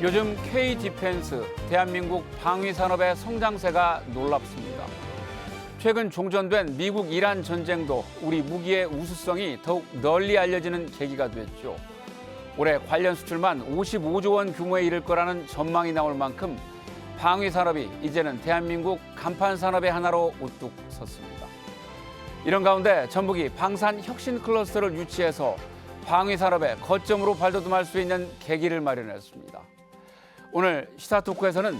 요즘 K-디펜스, 대한민국 방위산업의 성장세가 놀랍습니다. 최근 종전된 미국-이란 전쟁도 우리 무기의 우수성이 더욱 널리 알려지는 계기가 됐죠. 올해 관련 수출만 55조 원 규모에 이를 거라는 전망이 나올 만큼 방위산업이 이제는 대한민국 간판산업의 하나로 우뚝 섰습니다. 이런 가운데 전북이 방산혁신클러스터를 유치해서 방위산업의 거점으로 발돋움할 수 있는 계기를 마련했습니다. 오늘 시사토크에서는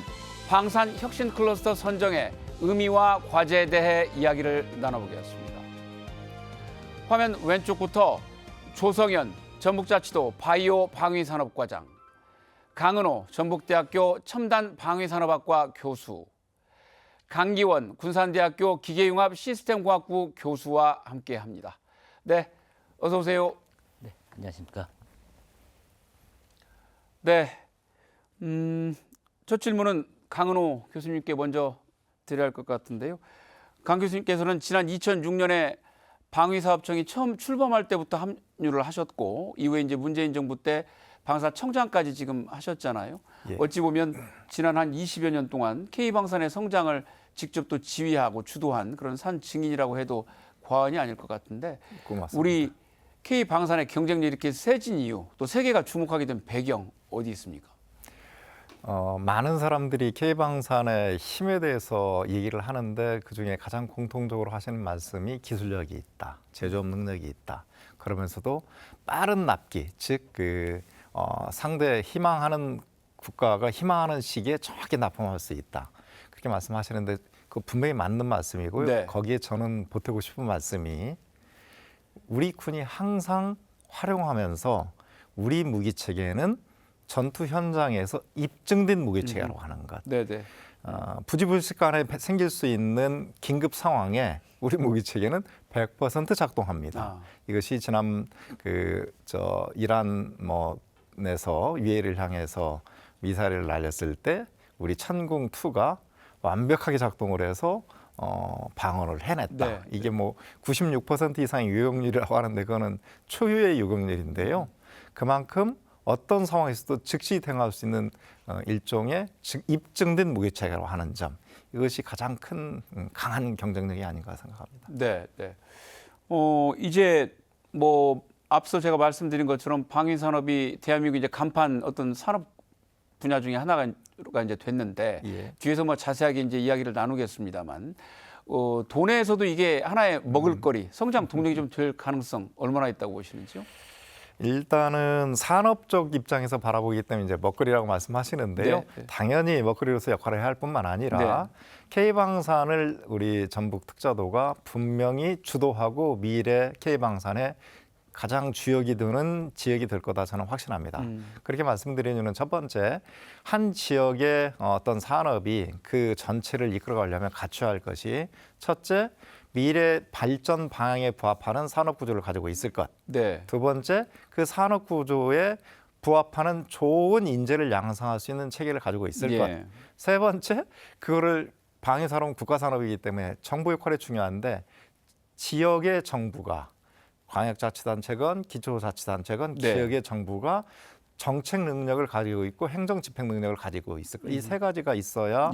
방산혁신클러스터 선정의 의미와 과제에 대해 이야기를 나눠보겠습니다. 화면 왼쪽부터 조성현 전북자치도 바이오 방위산업과장, 강은호 전북대학교 첨단방위산업학과 교수, 강기원 군산대학교 기계융합 시스템공학부 교수와 함께합니다. 네, 어서 오세요. 네, 안녕하십니까. 네, 첫 질문은 강은호 교수님께 먼저 드려야 할 것 같은데요. 강 교수님께서는 지난 2006년에 방위사업청이 처음 출범할 때부터 합류를 하셨고 이후에 이제 문재인 정부 때 방사청장까지 지금 하셨잖아요. 예. 어찌 보면 지난 한 20여 년 동안 K방산의 성장을 직접 또 지휘하고 주도한 그런 산 증인이라고 해도 과언이 아닐 것 같은데 고맙습니다. 우리 K방산의 경쟁력이 이렇게 세진 이유, 또 세계가 주목하게 된 배경 어디 있습니까? 많은 사람들이 K방산의 힘에 대해서 얘기를 하는데 그중에 가장 공통적으로 하시는 말씀이 기술력이 있다, 제조업 능력이 있다. 그러면서도 빠른 납기, 즉 상대 희망하는 국가가 희망하는 시기에 정확히 납품할 수 있다. 그렇게 말씀하시는데 그 분명히 맞는 말씀이고요. 네. 거기에 저는 보태고 싶은 말씀이 우리 군이 항상 활용하면서 우리 무기 체계는 전투 현장에서 입증된 무기 체계라고 하는 것. 네네. 부지불식간에 생길 수 있는 긴급 상황에 우리 무기 체계는 100% 작동합니다. 이것이 지난 이란에서 유해를 향해서 미사일을 날렸을 때 우리 천궁2가 완벽하게 작동을 해서 방어를 해냈다. 네. 이게 뭐 96% 이상의 유격률이라고 하는데 그거는 초유의 유격률인데요. 그만큼 어떤 상황에서도 즉시 대응할 수 있는 일종의 입증된 무기체계라고 하는 점, 이것이 가장 큰 강한 경쟁력이 아닌가 생각합니다. 네, 네. 이제 뭐 앞서 제가 말씀드린 것처럼 방위산업이 대한민국 이제 간판 어떤 산업 분야 중에 하나가 이제 됐는데 예. 뒤에서 뭐 자세하게 이제 이야기를 나누겠습니다만 도내에서도 이게 하나의 먹을거리, 성장 동력이 좀 될 가능성 얼마나 있다고 보시는지요? 일단은 산업적 입장에서 바라보기 때문에 이제 먹거리라고 말씀하시는데요. 네, 네. 당연히 먹거리로서 역할을 해야 할 뿐만 아니라 K방산을 우리 전북 특자도가 분명히 주도하고 미래 K방산의 가장 주역이 되는 지역이 될 거다 저는 확신합니다. 그렇게 말씀드린 이유는 첫 번째, 한 지역의 어떤 산업이 그 전체를 이끌어가려면 갖춰야 할 것이 첫째, 미래 발전 방향에 부합하는 산업 구조를 가지고 있을 것. 네. 두 번째, 그 산업 구조에 부합하는 좋은 인재를 양성할 수 있는 체계를 가지고 있을 것. 세 번째, 그거를 방위산업은 국가산업이기 때문에 정부 역할이 중요한데 지역의 정부가, 광역자치단체건 기초자치단체건 지역의 정부가 정책 능력을 가지고 있고 행정 집행 능력을 가지고 있을 이 세 가지가 있어야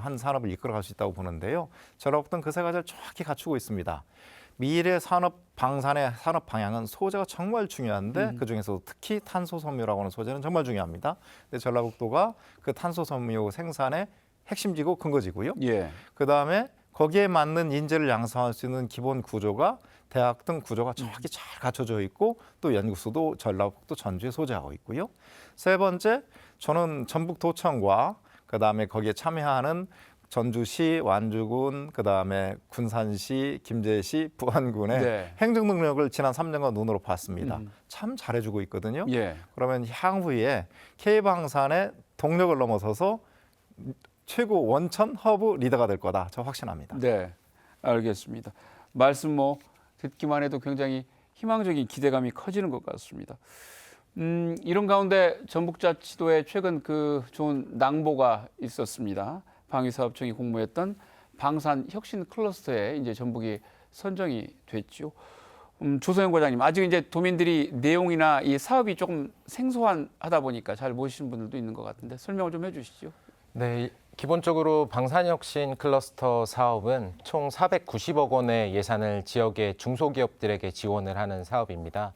한 산업을 이끌어갈 수 있다고 보는데요. 저는 어떤 그 세 가지를 정확히 갖추고 있습니다. 미래 산업 방산의 산업 방향은 소재가 정말 중요한데 그중에서도 특히 탄소 섬유라고 하는 소재는 정말 중요합니다. 근데 전라북도가 그 탄소 섬유 생산의 핵심지고 근거지고요. 그다음에 거기에 맞는 인재를 양성할 수 있는 기본 구조가 대학 등 구조가 정확히 잘 갖춰져 있고 또 연구소도 전라북도 전주에 소재하고 있고요. 세 번째, 저는 전북도청과 그다음에 거기에 참여하는 전주시, 완주군, 그다음에 군산시, 김제시, 부안군의 행정 능력을 지난 3년간 눈으로 봤습니다. 참 잘해주고 있거든요. 그러면 향후에 K방산의 동력을 넘어서서 최고 원천 허브 리더가 될 거다. 저 확신합니다. 네, 알겠습니다. 말씀 듣기만 해도 굉장히 희망적인 기대감이 커지는 것 같습니다. 이런 가운데 전북자치도에 최근 좋은 낭보가 있었습니다. 방위사업청이 공모했던 방산혁신클러스터에 이제 전북이 선정이 됐죠. 조소영 과장님, 아직 이제 도민들이 내용이나 이 사업이 조금 생소하다 보니까 잘 모르시는 분들도 있는 것 같은데 설명을 좀 해주시죠. 네, 기본적으로 방산혁신 클러스터 사업은 총 490억 원의 예산을 지역의 중소기업들에게 지원을 하는 사업입니다.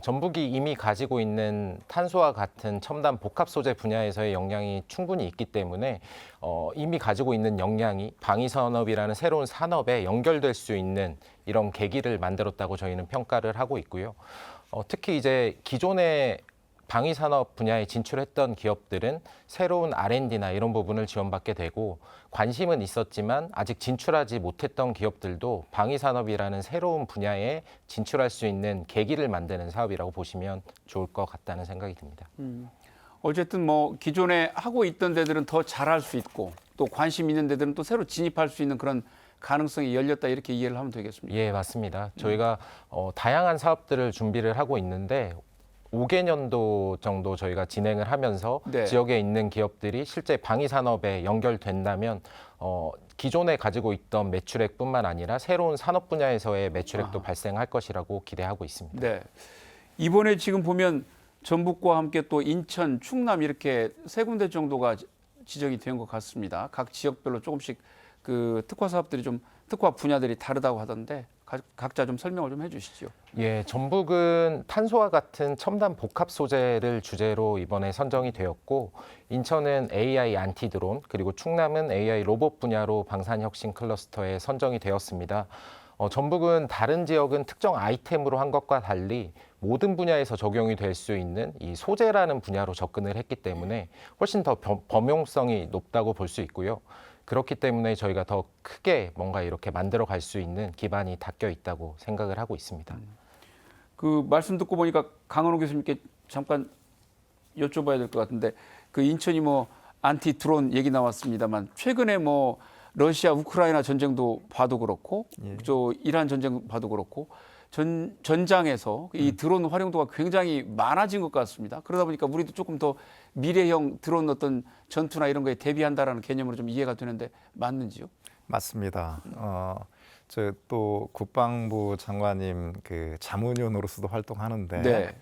전북이 이미 가지고 있는 탄소와 같은 첨단 복합 소재 분야에서의 역량이 충분히 있기 때문에 이미 가지고 있는 역량이 방위산업이라는 새로운 산업에 연결될 수 있는 이런 계기를 만들었다고 저희는 평가를 하고 있고요. 특히 이제 기존의 방위산업 분야에 진출했던 기업들은 새로운 R&D나 이런 부분을 지원받게 되고 관심은 있었지만 아직 진출하지 못했던 기업들도 방위산업이라는 새로운 분야에 진출할 수 있는 계기를 만드는 사업이라고 보시면 좋을 것 같다는 생각이 듭니다. 어쨌든 뭐 기존에 하고 있던 데들은 더 잘할 수 있고 또 관심 있는 데들은 또 새로 진입할 수 있는 그런 가능성이 열렸다 이렇게 이해를 하면 되겠습니까? 예, 맞습니다. 저희가 다양한 사업들을 준비를 하고 있는데 5개년도 정도 저희가 진행을 하면서 네. 지역에 있는 기업들이 실제 방위산업에 연결된다면 기존에 가지고 있던 매출액뿐만 아니라 새로운 산업 분야에서의 매출액도 발생할 것이라고 기대하고 있습니다. 네. 이번에 지금 보면 전북과 함께 또 인천, 충남 이렇게 세 군데 정도가 지정이 된 것 같습니다. 각 지역별로 조금씩 그 특화 사업들이 좀 특화 분야들이 다르다고 하던데 각자 좀 설명을 좀 해주시죠. 예, 전북은 탄소와 같은 첨단 복합 소재를 주제로 이번에 선정이 되었고 인천은 AI 안티 드론 그리고 충남은 AI 로봇 분야로 방산혁신 클러스터에 선정이 되었습니다. 전북은 다른 지역은 특정 아이템으로 한 것과 달리 모든 분야에서 적용이 될 수 있는 이 소재라는 분야로 접근을 했기 때문에 훨씬 더 범용성이 높다고 볼 수 있고요. 그렇기 때문에 저희가 더 크게 뭔가 이렇게 만들어 갈 수 있는 기반이 닦여 있다고 생각을 하고 있습니다. 그 말씀 듣고 보니까 강은호 교수님께 잠깐 여쭤봐야 될 것 같은데 그 인천이 뭐 안티 드론 얘기 나왔습니다만 최근에 뭐 러시아 우크라이나 전쟁도 봐도 그렇고 저 이란 전쟁 봐도 그렇고 전장에서 이 드론 활용도가 굉장히 많아진 것 같습니다. 그러다 보니까 우리도 조금 더 미래형 드론 어떤 전투나 이런 거에 대비한다라는 개념으로 좀 이해가 되는데 맞는지요? 맞습니다. 저 또 국방부 장관님 그 자문위원으로서도 활동하는데 네.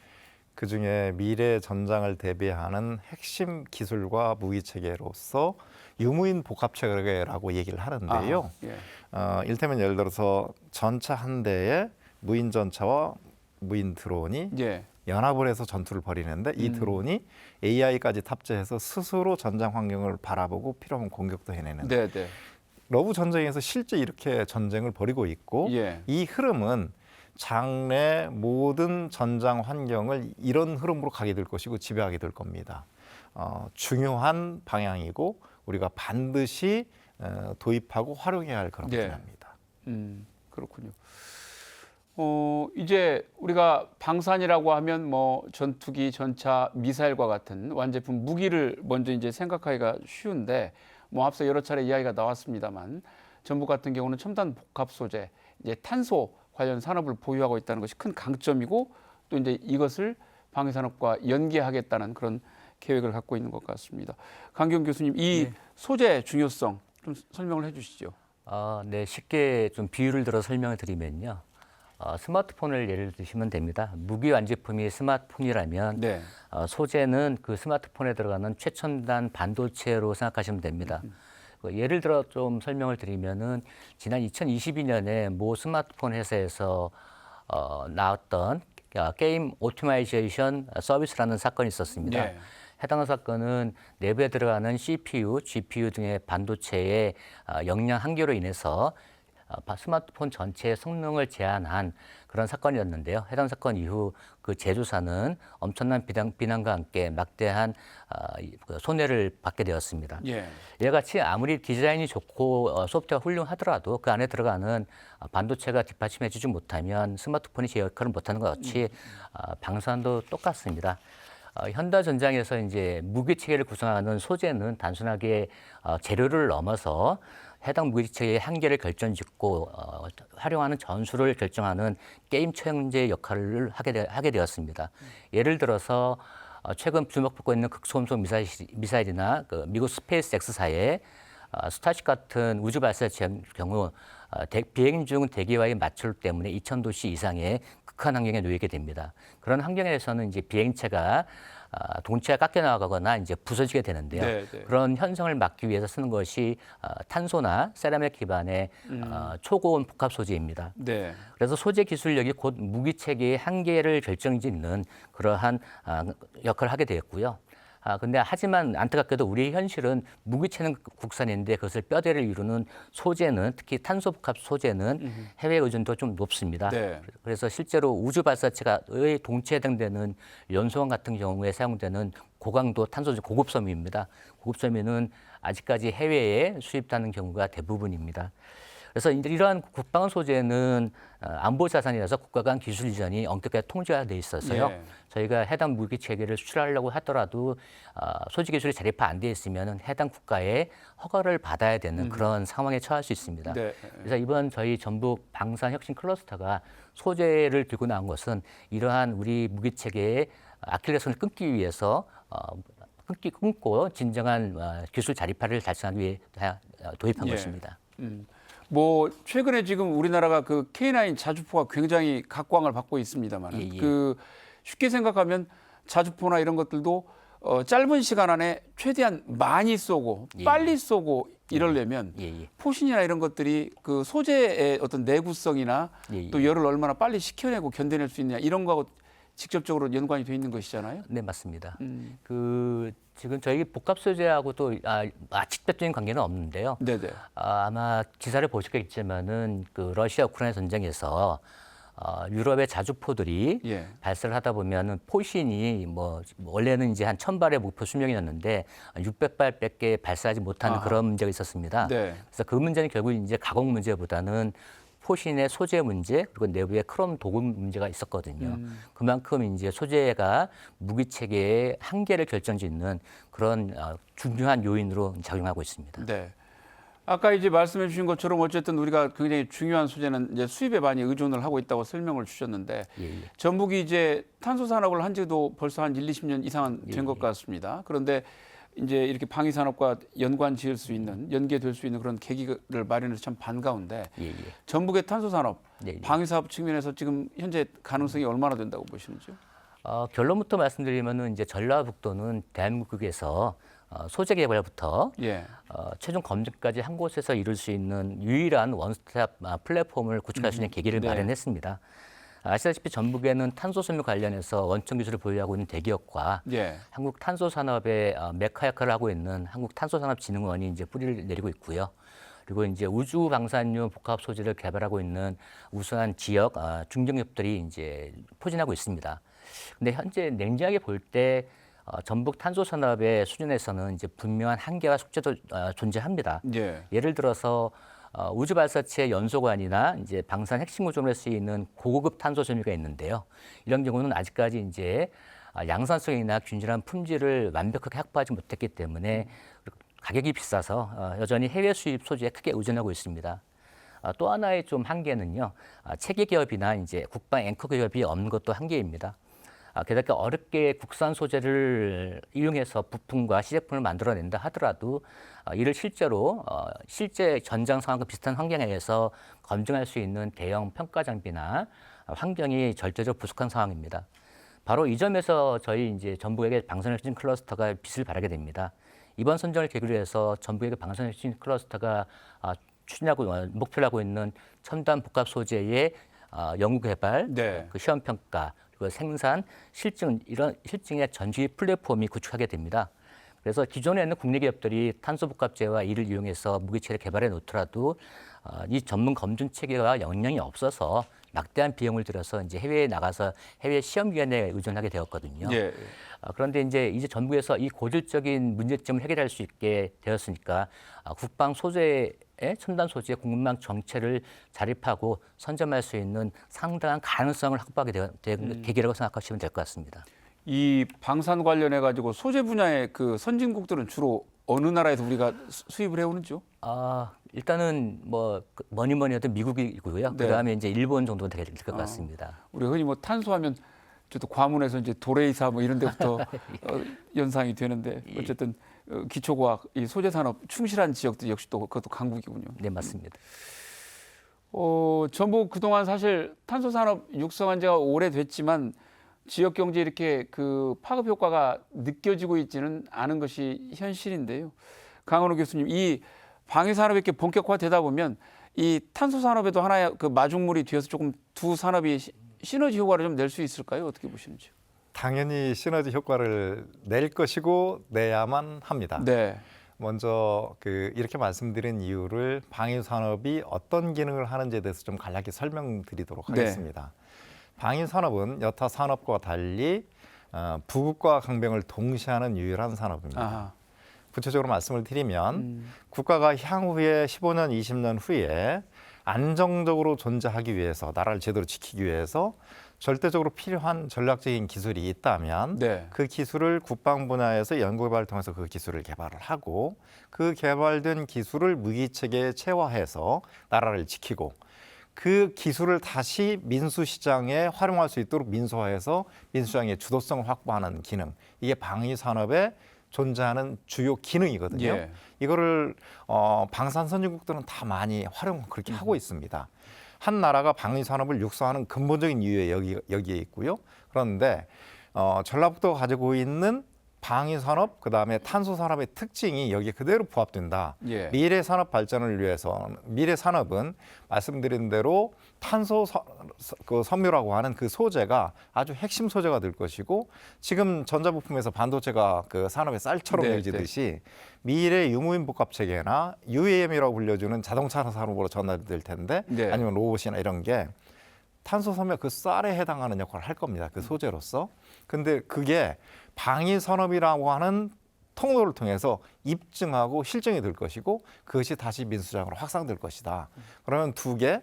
그 중에 미래 전장을 대비하는 핵심 기술과 무기 체계로서 유무인 복합 체계라고 얘기를 하는데요. 예. 일테면 예를 들어서 전차 한 대에 무인 전차와 무인 드론이 예. 연합을 해서 전투를 벌이는데 이 드론이 AI까지 탑재해서 스스로 전장 환경을 바라보고 필요하면 공격도 해내는 네, 네. 러브 전쟁에서 실제 이렇게 전쟁을 벌이고 있고 예. 이 흐름은 장래 모든 전장 환경을 이런 흐름으로 가게 될 것이고 지배하게 될 겁니다. 중요한 방향이고 우리가 반드시 도입하고 활용해야 할 그런 네. 분야입니다. 그렇군요. 이제 우리가 방산이라고 하면 뭐 전투기, 전차, 미사일과 같은 완제품 무기를 먼저 이제 생각하기가 쉬운데 뭐 앞서 여러 차례 이야기가 나왔습니다만 전북 같은 경우는 첨단 복합 소재, 이제 탄소 관련 산업을 보유하고 있다는 것이 큰 강점이고 또 이제 이것을 방위산업과 연계하겠다는 그런 계획을 갖고 있는 것 같습니다. 강기용 교수님, 이 소재 중요성 좀 설명을 해주시죠. 네, 쉽게 좀 비유를 들어 설명을 드리면요. 스마트폰을 예를 드시면 됩니다. 무기 완제품이 스마트폰이라면 네. 소재는 그 스마트폰에 들어가는 최첨단 반도체로 생각하시면 됩니다. 예를 들어 좀 설명을 드리면은 지난 2022년에 모 스마트폰 회사에서 나왔던 게임 오토마이제이션 서비스라는 사건이 있었습니다. 네. 해당 사건은 내부에 들어가는 CPU, GPU 등의 반도체의 역량 한계로 인해서 스마트폰 전체의 성능을 제한한 그런 사건이었는데요. 해당 사건 이후 그 제조사는 엄청난 비난과 함께 막대한 손해를 받게 되었습니다. 예. 이와 같이 아무리 디자인이 좋고 소프트웨어가 훌륭하더라도 그 안에 들어가는 반도체가 뒷받침해주지 못하면 스마트폰이 제 역할을 못하는 것 같이 방산도 똑같습니다. 현대전장에서 이제 무기 체계를 구성하는 소재는 단순하게 재료를 넘어서 해당 무기 체계의 한계를 결정짓고 활용하는 전술을 결정하는 게임 체형제 역할을 하게 되었습니다. 예를 들어서 최근 주목받고 있는 극소음속 미사일이나 그 미국 스페이스 X사의 스타쉽 같은 우주 발사체의 경우 비행 중 대기와의 마찰 때문에 2,000도씨 이상의 극한 환경에 놓이게 됩니다. 그런 환경에서는 이제 비행체가 동체가 깎여 나가거나 이제 부서지게 되는데요. 네, 네. 그런 현상을 막기 위해서 쓰는 것이 탄소나 세라믹 기반의 초고온 복합 소재입니다. 네. 그래서 소재 기술력이 곧 무기 체계의 한계를 결정짓는 그러한 역할을 하게 되었고요. 근데 하지만 안타깝게도 우리의 현실은 무기체는 국산인데 그것을 뼈대를 이루는 소재는 특히 탄소 복합 소재는 해외 의존도가 좀 높습니다. 네. 그래서 실제로 우주 발사체의 동체에 해당되는 연소원 같은 경우에 사용되는 고강도 탄소 고급 섬유입니다. 고급 섬유는 아직까지 해외에 수입되는 경우가 대부분입니다. 그래서 이러한 국방 소재는 안보 자산이라서 국가 간 기술 이전이 엄격하게 통제가 돼 있어서요. 예. 저희가 해당 무기 체계를 수출하려고 하더라도 소지 기술이 자립화 안 돼 있으면 해당 국가의 허가를 받아야 되는 그런 상황에 처할 수 있습니다. 네. 그래서 이번 저희 전북 방산혁신 클러스터가 소재를 들고 나온 것은 이러한 우리 무기 체계의 아킬레스건을 끊기 위해서 끊고 진정한 기술 자립화를 달성하기 위해 도입한 예. 것입니다. 뭐 최근에 지금 우리나라가 그 K9 자주포가 굉장히 각광을 받고 있습니다만 예, 예. 그 쉽게 생각하면 자주포나 이런 것들도 짧은 시간 안에 최대한 많이 쏘고 예, 빨리 쏘고 이러려면 예. 포신이나 이런 것들이 그 소재의 어떤 내구성이나 예. 또 열을 얼마나 빨리 식혀내고 견뎌낼 수 있느냐 이런 거하고 직접적으로 연관이 돼 있는 것이잖아요. 네, 맞습니다. 지금 저희 복합 소재하고도 직접적인 관계는 없는데요. 네네. 아마 기사를 보셨겠지만은 그 러시아 우크라이나 전쟁에서 유럽의 자주포들이 예. 발사를 하다 보면은 포신이 뭐 원래는 이제 한 1,000발의 목표 수명이었는데 600발밖에 발사하지 못하는 아하. 그런 문제가 있었습니다. 네. 그래서 그 문제는 결국 이제 가공 문제보다는 포신의 소재 문제 그리고 내부에 크롬 도금 문제가 있었거든요. 그만큼 이제 소재가 무기 체계의 한계를 결정짓는 그런 중요한 요인으로 작용하고 있습니다. 네. 아까 이제 말씀해 주신 것처럼 어쨌든 우리가 굉장히 중요한 소재는 이제 수입에 많이 의존을 하고 있다고 설명을 주셨는데 예. 전북이 이제 탄소 산업을 한 지도 벌써 한 20년 이상은 예, 된 것 같습니다. 그런데 이제 이렇게 방위 산업과 연관 지을 수 있는 연계될 수 있는 그런 계기를 마련해서 참 반가운데 예. 전북의 탄소 산업 예. 방위 사업 측면에서 지금 현재 가능성이 얼마나 된다고 보시는지요? 결론부터 말씀드리면은 이제 전라북도는 대한민국에서 소재 개발부터 예. 최종 검증까지 한 곳에서 이룰 수 있는 유일한 원스톱 플랫폼을 구축할 수 있는 계기를 네. 마련했습니다. 아시다시피 전북에는 탄소 섬유 관련해서 원천 기술을 보유하고 있는 대기업과 예. 한국 탄소 산업의 메카 역할을 하고 있는 한국 탄소산업진흥원이 이제 뿌리를 내리고 있고요. 그리고 이제 우주 방사능 복합 소재를 개발하고 있는 우수한 지역 중견기업들이 이제 포진하고 있습니다. 근데 현재 냉정하게 볼 때 전북 탄소 산업의 수준에서는 이제 분명한 한계와 숙제도 존재합니다. 예. 예를 들어서 우주 발사체 연소관이나 이제 방산 핵심 구조물에 쓰이는 고급 탄소 섬유가 있는데요. 이런 경우는 아직까지 이제 양산성이나 균질한 품질을 완벽하게 확보하지 못했기 때문에 가격이 비싸서 여전히 해외 수입 소재에 크게 의존하고 있습니다. 또 하나의 좀 한계는요, 체계 기업이나 이제 국방 앵커 기업이 없는 것도 한계입니다. 게다가 어렵게 국산 소재를 이용해서 부품과 시제품을 만들어낸다 하더라도 이를 실제로 실제 전장 상황과 비슷한 환경에서 검증할 수 있는 대형 평가 장비나 환경이 절대적으로 부족한 상황입니다. 바로 이 점에서 저희 이제 전북에게 방산혁신 클러스터가 빛을 발하게 됩니다. 이번 선정을 계기로 해서 전북에게 방산혁신 클러스터가 추진하고 목표로 하고 있는 첨단 복합 소재의 연구 개발, 네. 그 시험 평가, 그리고 생산, 실증 이런 실증의 전시 플랫폼이 구축하게 됩니다. 그래서 기존에는 국내 기업들이 탄소 복합재와 이를 이용해서 무기체를 개발해 놓더라도 이 전문 검증 체계가 역량이 없어서 막대한 비용을 들여서 이제 해외에 나가서 해외 시험위원회에 의존하게 되었거든요. 예. 그런데 이제 전북에서 이 고질적인 문제점을 해결할 수 있게 되었으니까 국방 소재의 첨단 소재 공급망 정체를 자립하고 선점할 수 있는 상당한 가능성을 확보하게 된 계기라고 생각하시면 될 것 같습니다. 이 방산 관련해 가지고 소재 분야의 그 선진국들은 주로 어느 나라에서 우리가 수입을 해오는지요? 일단은 뭐 뭐니 해도 미국이고요. 네. 그다음에 이제 일본 정도 될 것 같습니다. 우리 흔히 뭐 탄소하면 저도 과문에서 이제 도레이사 뭐 이런 데부터 연상이 되는데 어쨌든 기초과학, 이 소재 산업 충실한 지역들 역시 또 그것도 강국이군요. 네, 맞습니다. 전북 그동안 사실 탄소 산업 육성한 지가 오래됐지만 지역 경제에 이렇게 그 파급 효과가 느껴지고 있지는 않은 것이 현실인데요. 강은호 교수님, 이 방위 산업이 이렇게 본격화되다 보면 이 탄소 산업에도 하나의 그 마중물이 되어서 조금 두 산업이 시너지 효과를 좀 낼 수 있을까요? 어떻게 보시는지요? 당연히 시너지 효과를 낼 것이고 내야만 합니다. 네. 먼저 이렇게 말씀드린 이유를 방위 산업이 어떤 기능을 하는지에 대해서 좀 간략히 설명드리도록 네. 하겠습니다. 방위 산업은 여타 산업과 달리 부국과 강병을 동시에 하는 유일한 산업입니다. 아하. 구체적으로 말씀을 드리면 국가가 향후에 15년, 20년 후에 안정적으로 존재하기 위해서, 나라를 제대로 지키기 위해서 절대적으로 필요한 전략적인 기술이 있다면 네. 그 기술을 국방 분야에서 연구개발을 통해서 그 기술을 개발을 하고 그 개발된 기술을 무기체계에 체화해서 나라를 지키고 그 기술을 다시 민수시장에 활용할 수 있도록 민수화해서 민수시장의 주도성을 확보하는 기능, 이게 방위산업의 존재하는 주요 기능이거든요. 예. 이거를 방산 선진국들은 다 많이 활용 그렇게 하고 있습니다. 한 나라가 방위 산업을 육성하는 근본적인 이유에 여기에 있고요. 그런데 전라북도가 가지고 있는 방위 산업, 그다음에 탄소 산업의 특징이 여기에 그대로 부합된다. 예. 미래 산업 발전을 위해서 미래 산업은 말씀드린 대로 탄소 섬유라고 하는 그 소재가 아주 핵심 소재가 될 것이고, 지금 전자부품에서 반도체가 그 산업의 쌀처럼 네, 열지듯이 미래 유무인 복합 체계나 UAM이라고 불려주는 자동차 산업으로 전환될 텐데, 네. 아니면 로봇이나 이런 게 탄소 섬유 그 쌀에 해당하는 역할을 할 겁니다. 그 소재로서. 근데 그게 방위 산업이라고 하는 통로를 통해서 입증하고 실증이 될 것이고, 그것이 다시 민수장으로 확산될 것이다. 그러면 두 개,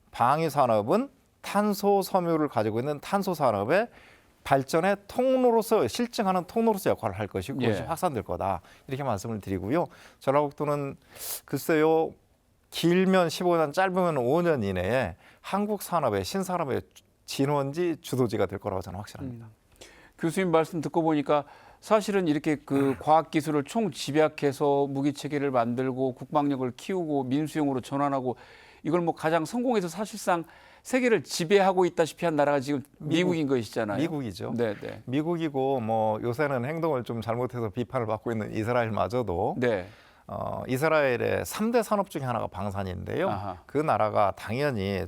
방위 산업은 탄소 섬유를 가지고 있는 탄소 산업의 발전의 통로로서, 실증하는 통로로서 역할을 할 것이고, 그것이 예. 확산될 거다. 이렇게 말씀을 드리고요. 전라북도는 글쎄요, 길면 15년, 짧으면 5년 이내에 한국 산업의 신산업의 진원지, 주도지가 될 거라고 저는 확신합니다. 교수님 말씀 듣고 보니까 사실은 이렇게 그 과학 기술을 총 집약해서 무기 체계를 만들고 국방력을 키우고 민수용으로 전환하고, 이걸 뭐 가장 성공해서 사실상 세계를 지배하고 있다시피 한 나라가 지금 미국인 것이잖아요. 미국이죠. 네, 네. 미국이고, 뭐 요새는 행동을 좀 잘못해서 비판을 받고 있는 이스라엘마저도 네. 이스라엘의 3대 산업 중에 하나가 방산인데요. 아하. 그 나라가 당연히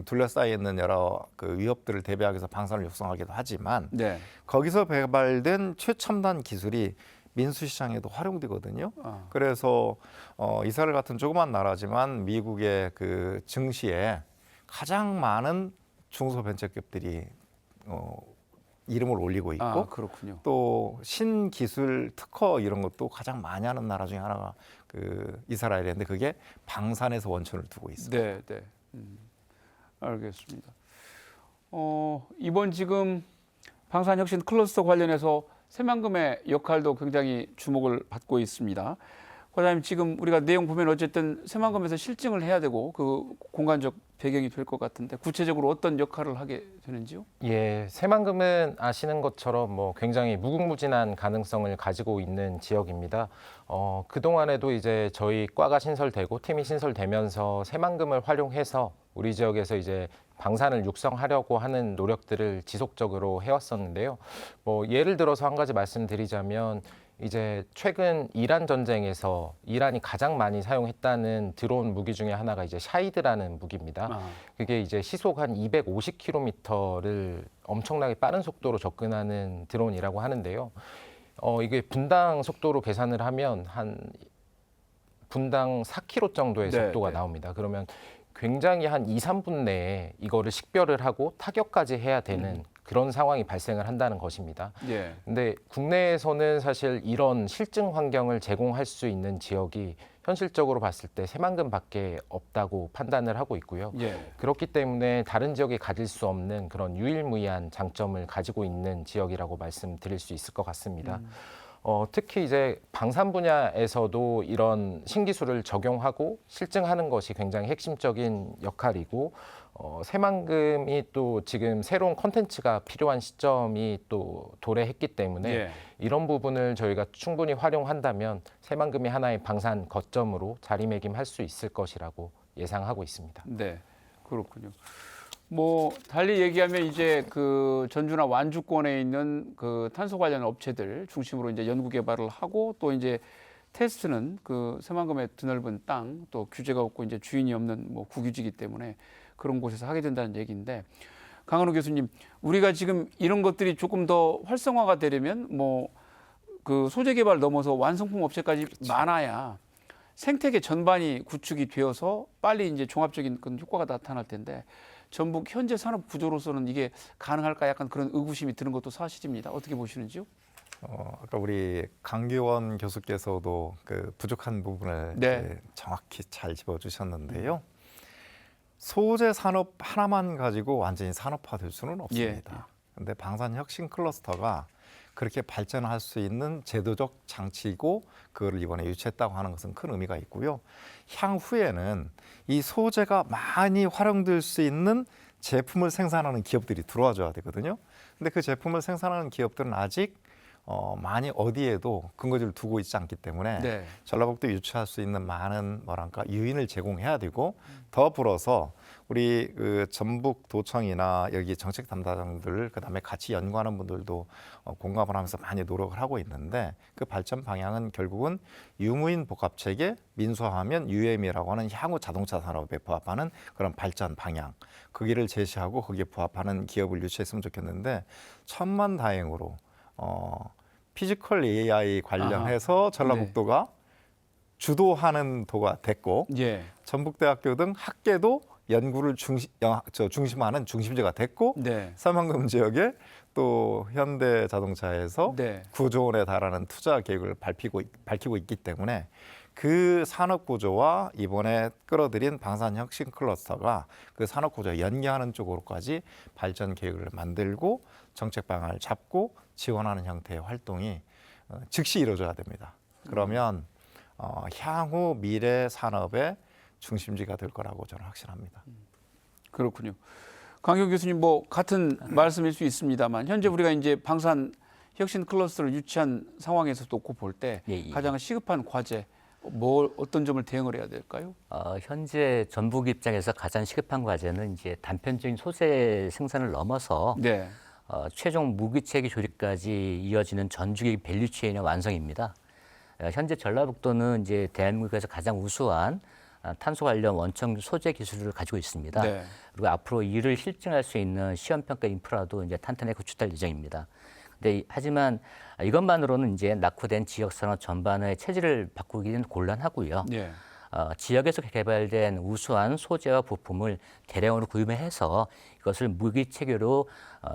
둘러싸여 있는 여러 그 위협들을 대비하기 위해서 방산을 육성하기도 하지만, 네. 거기서 개발된 최첨단 기술이 민수시장에도 활용되거든요. 아. 그래서 이스라엘 같은 조그만 나라지만 미국의 그 증시에 가장 많은 중소벤처기업들이 이름을 올리고 있고, 아, 그렇군요. 또 신기술 특허 이런 것도 가장 많이 하는 나라 중에 하나가 그 이스라엘인데, 그게 방산에서 원천을 두고 있습니다. 네, 네. 알겠습니다. 이번 지금 방산혁신 클러스터 관련해서 새만금의 역할도 굉장히 주목을 받고 있습니다. 과장님, 지금 우리가 내용 보면 어쨌든 새만금에서 실증을 해야 되고 그 공간적 배경이 될 것 같은데, 구체적으로 어떤 역할을 하게 되는지요? 예, 새만금은 아시는 것처럼 뭐 굉장히 무궁무진한 가능성을 가지고 있는 지역입니다. 그동안에도 이제 저희 과가 신설되고 팀이 신설되면서 새만금을 활용해서 우리 지역에서 이제 방산을 육성하려고 하는 노력들을 지속적으로 해왔었는데요. 뭐 예를 들어서 한 가지 말씀드리자면, 이제 최근 이란 전쟁에서 이란이 가장 많이 사용했다는 드론 무기 중에 하나가 이제 샤이드라는 무기입니다. 아. 그게 이제 시속 한 250km를 엄청나게 빠른 속도로 접근하는 드론이라고 하는데요. 이게 분당 속도로 계산을 하면 한 분당 4km 정도의 네, 속도가 네. 나옵니다. 그러면 굉장히 한 2, 3분 내에 이거를 식별을 하고 타격까지 해야 되는 그런 상황이 발생을 한다는 것입니다. 예. 근데 국내에서는 사실 이런 실증 환경을 제공할 수 있는 지역이 현실적으로 봤을 때 새만금밖에 없다고 판단을 하고 있고요. 예. 그렇기 때문에 다른 지역이 가질 수 없는 그런 유일무이한 장점을 가지고 있는 지역이라고 말씀드릴 수 있을 것 같습니다. 특히 이제 방산 분야에서도 이런 신기술을 적용하고 실증하는 것이 굉장히 핵심적인 역할이고, 새만금이 또 지금 새로운 콘텐츠가 필요한 시점이 또 도래했기 때문에 예. 이런 부분을 저희가 충분히 활용한다면 새만금이 하나의 방산 거점으로 자리매김할 수 있을 것이라고 예상하고 있습니다. 네. 그렇군요. 뭐 달리 얘기하면 이제 그 전주나 완주권에 있는 그 탄소 관련 업체들 중심으로 이제 연구 개발을 하고 또 이제 테스트는 그 새만금의 드넓은 땅 또 규제가 없고 이제 주인이 없는 뭐 국유지이기 때문에 그런 곳에서 하게 된다는 얘기인데 강은호 교수님, 우리가 지금 이런 것들이 조금 더 활성화가 되려면 뭐 그 소재 개발 넘어서 완성품 업체까지 많아야 생태계 전반이 구축이 되어서 빨리 이제 종합적인 그런 효과가 나타날 텐데 전북 현재 산업 구조로서는 이게 가능할까 약간 그런 의구심이 드는 것도 사실입니다. 어떻게 보시는지요? 아까 우리 강기원 교수께서도 그 부족한 부분을 네. 이제 정확히 잘 짚어주셨는데요. 소재 산업 하나만 가지고 완전히 산업화될 수는 없습니다. 그런데 방산혁신 클러스터가 그렇게 발전할 수 있는 제도적 장치이고 그거를 이번에 유치했다고 하는 것은 큰 의미가 있고요. 향후에는 이 소재가 많이 활용될 수 있는 제품을 생산하는 기업들이 들어와줘야 되거든요. 근데 그 제품을 생산하는 기업들은 아직 많이 어디에도 근거지를 두고 있지 않기 때문에 네. 전라북도 유치할 수 있는 많은 뭐랄까 유인을 제공해야 되고 더 불어서 우리 그 전북도청이나 여기 정책 담당자들 그다음에 같이 연구하는 분들도 공감을 하면서 많이 노력을 하고 있는데 그 발전 방향은 결국은 유무인 복합체계 민수화하면 UM이라고 하는 향후 자동차 산업에 부합하는 그런 발전 방향 그 길을 제시하고 거기에 부합하는 기업을 유치했으면 좋겠는데 천만다행으로 피지컬 AI 관련해서 전라북도가 주도하는 도가 됐고 예. 전북대학교 등 학계도 연구를 중심하는 중심지가 됐고 네. 새만금 지역에 또 현대자동차에서 네. 9조 원에 달하는 투자 계획을 밝히고 있기 때문에 그 산업 구조와 이번에 끌어들인 방산혁신 클러스터가 그 산업 구조에 연계하는 쪽으로까지 발전 계획을 만들고 정책 방안을 잡고 지원하는 형태의 활동이 즉시 이루어져야 됩니다. 그러면 향후 미래 산업의 중심지가 될 거라고 저는 확신합니다. 그렇군요. 강경 교수님 뭐 같은 말씀일 수 있습니다만 현재 우리가 이제 방산 혁신 클러스터를 유치한 상황에서 놓고 볼 때 예. 가장 시급한 과제 뭐 어떤 점을 대응을 해야 될까요? 현재 전북 입장에서 가장 시급한 과제는 이제 단편적인 소재 생산을 넘어서 네. 최종 무기체계 조립까지 이어지는 전주기 밸류체인의 완성입니다. 현재 전라북도는 이제 대한민국에서 가장 우수한 탄소 관련 원청 소재 기술을 가지고 있습니다. 네. 그리고 앞으로 이를 실증할 수 있는 시험 평가 인프라도 이제 탄탄하게 구축될 예정입니다. 하지만 이것만으로는 이제 낙후된 지역 산업 전반의 체질을 바꾸기는 곤란하고요. 네. 지역에서 개발된 우수한 소재와 부품을 대량으로 구매해서 이것을 무기 체계로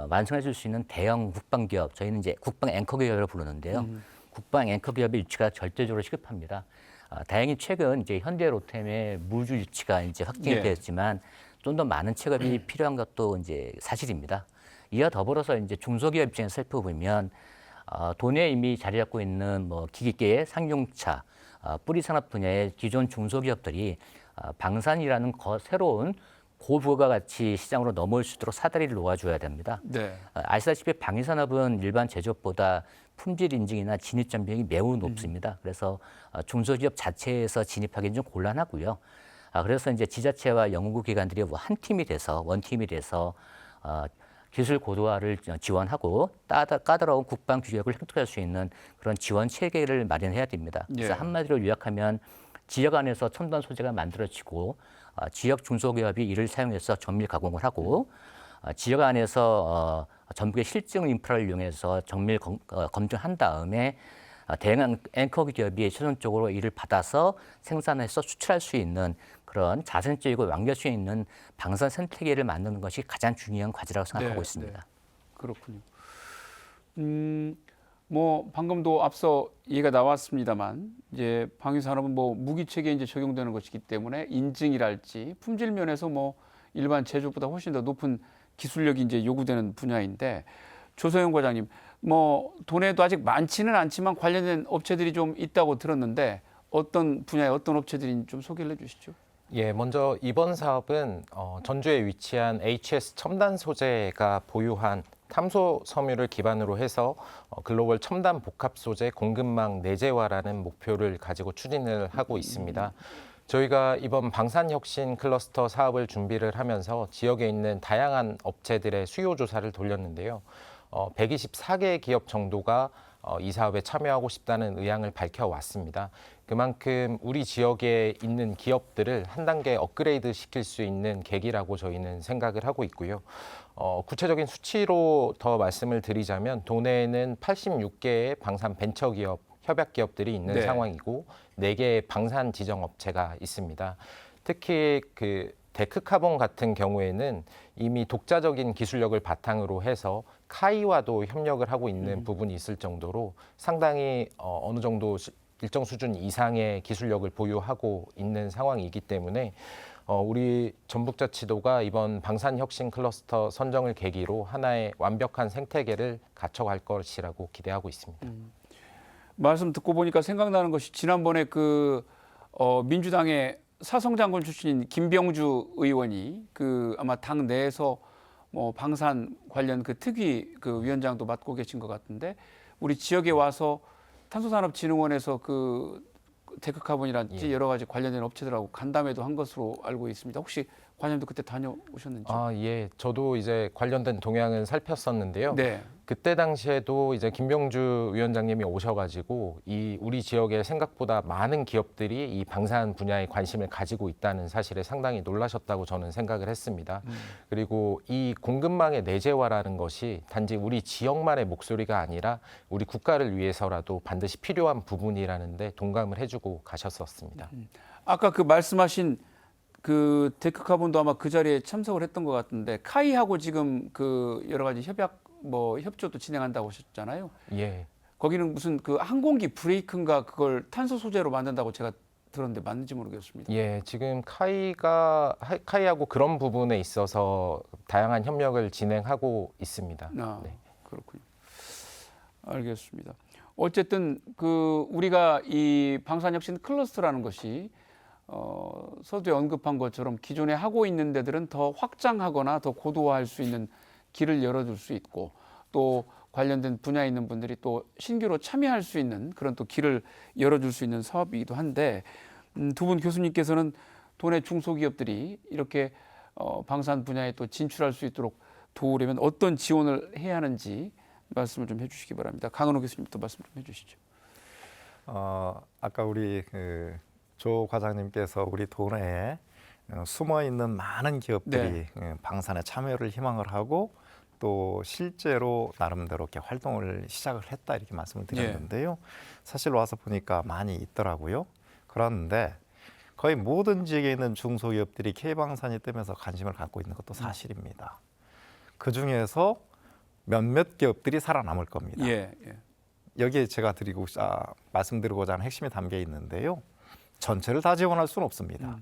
완성해 줄 수 있는 대형 국방 기업, 저희는 이제 국방 앵커 기업이라고 부르는데요. 국방 앵커 기업의 유치가 절대적으로 시급합니다. 다행히 최근 이제 현대로템의 무주 유치가 이제 확정이 되었지만 좀 더 많은 체급이 필요한 것도 이제 사실입니다. 이와 더불어서 이제 중소기업 입장에서 살펴보면 도내에 이미 자리 잡고 있는 뭐 기기계, 상용차, 뿌리 산업 분야의 기존 중소기업들이 방산이라는 새로운 고부가가치 시장으로 넘어올 수 있도록 사다리를 놓아줘야 됩니다. 네. 아시다시피 방위산업은 일반 제조업보다 품질 인증이나 진입 장벽이 매우 높습니다. 그래서 중소기업 자체에서 진입하기는 좀 곤란하고요. 그래서 이제 지자체와 연구기관들이 한 팀이 돼서 원팀이 돼서 기술 고도화를 지원하고 까다로운 국방 규격을 획득할 수 있는 그런 지원 체계를 마련해야 됩니다. 그래서 한마디로 요약하면 지역 안에서 첨단 소재가 만들어지고 지역 중소기업이 이를 사용해서 정밀 가공을 하고 지역 안에서 전북의 실증 인프라를 이용해서 정밀 검증한 다음에 대형 앵커 기업이 최종적으로 이를 받아서 생산해서 수출할 수 있는 그런 자생적이고 완결성 있는 방산 생태계를 만드는 것이 가장 중요한 과제라고 생각하고 있습니다. 네. 그렇군요. 뭐 방금도 앞서 얘기가 나왔습니다만 이제 방위 산업은 뭐 무기 체계에 이제 적용되는 것이기 때문에 인증이랄지 품질 면에서 뭐 일반 제조보다 훨씬 더 높은 기술력이 이제 요구되는 분야인데 조소영 과장님, 뭐 도내에도 아직 많지는 않지만 관련된 업체들이 좀 있다고 들었는데 어떤 분야의 어떤 업체들인지 좀 소개를 해주시죠. 예, 먼저 이번 사업은 전주에 위치한 HS 첨단 소재가 보유한 탐소 섬유를 기반으로 해서 글로벌 첨단 복합 소재 공급망 내재화라는 목표를 가지고 추진을 하고 있습니다. 저희가 이번 방산혁신 클러스터 사업을 준비를 하면서 지역에 있는 다양한 업체들의 수요 조사를 돌렸는데요. 124개 기업 정도가 이 사업에 참여하고 싶다는 의향을 밝혀왔습니다. 그만큼 우리 지역에 있는 기업들을 한 단계 업그레이드 시킬 수 있는 계기라고 저희는 생각을 하고 있고요. 구체적인 수치로 더 말씀을 드리자면 도내에는 86개의 방산 벤처기업, 협약기업들이 있는 네. 상황이고 4개의 방산 지정업체가 있습니다. 특히 그 데크카본 같은 경우에는 이미 독자적인 기술력을 바탕으로 해서 카이와도 협력을 하고 있는 부분이 있을 정도로 상당히 어느 정도 일정 수준 이상의 기술력을 보유하고 있는 상황이기 때문에 우리 전북자치도가 이번 방산혁신 클러스터 선정을 계기로 하나의 완벽한 생태계를 갖춰갈 것이라고 기대하고 있습니다. 말씀 듣고 보니까 생각나는 것이 지난번에 민주당의 사성장군 출신인 김병주 의원이 아마 당 내에서 뭐 방산 관련 특위 위원장도 맡고 계신 것 같은데 우리 지역에 와서 탄소산업진흥원에서 데크카본이라든지 여러 가지 관련된 업체들하고 간담회도 한 것으로 알고 있습니다. 혹시 관장님도 그때 다녀오셨는지? 예. 저도 이제 관련된 동향은 살폈었는데요. 네. 그때 당시에도 이제 김병주 위원장님이 오셔가지고 우리 지역에 생각보다 많은 기업들이 이 방산 분야에 관심을 가지고 있다는 사실에 상당히 놀라셨다고 저는 생각을 했습니다. 그리고 이 공급망의 내재화라는 것이 단지 우리 지역만의 목소리가 아니라 우리 국가를 위해서라도 반드시 필요한 부분이라는데 동감을 해주고 가셨었습니다. 아까 말씀하신 데크카본도 아마 그 자리에 참석을 했던 것 같은데 카이하고 지금 여러 가지 협조도 진행한다고 하셨잖아요. 예. 거기는 무슨 항공기 브레이크인가 그걸 탄소 소재로 만든다고 제가 들었는데 맞는지 모르겠습니다. 예, 지금 카이하고 그런 부분에 있어서 다양한 협력을 진행하고 있습니다. 네. 그렇군요. 알겠습니다. 어쨌든 우리가 이 방산혁신 클러스터라는 것이 서두에 언급한 것처럼 기존에 하고 있는 데들은 더 확장하거나 더 고도화할 수 있는 길을 열어줄 수 있고 또 관련된 분야에 있는 분들이 또 신규로 참여할 수 있는 그런 또 길을 열어줄 수 있는 사업이기도 한데 두 분 교수님께서는 도내 중소기업들이 이렇게 방산 분야에 또 진출할 수 있도록 도우려면 어떤 지원을 해야 하는지 말씀을 좀 해주시기 바랍니다. 강은호 교수님부터 말씀 좀 해주시죠. 아까 우리 조 과장님께서 우리 도내에 숨어 있는 많은 기업들이 방산에 참여를 희망을 하고 또 실제로 나름대로 이렇게 활동을 시작을 했다 이렇게 말씀을 드렸는데요. 사실 와서 보니까 많이 있더라고요. 그런데 거의 모든 지역에 있는 중소기업들이 K방산이 뜨면서 관심을 갖고 있는 것도 사실입니다. 그 중에서 몇몇 기업들이 살아남을 겁니다. 여기에 제가 말씀드리고자 하는 핵심이 담겨 있는데요. 전체를 다 지원할 수는 없습니다.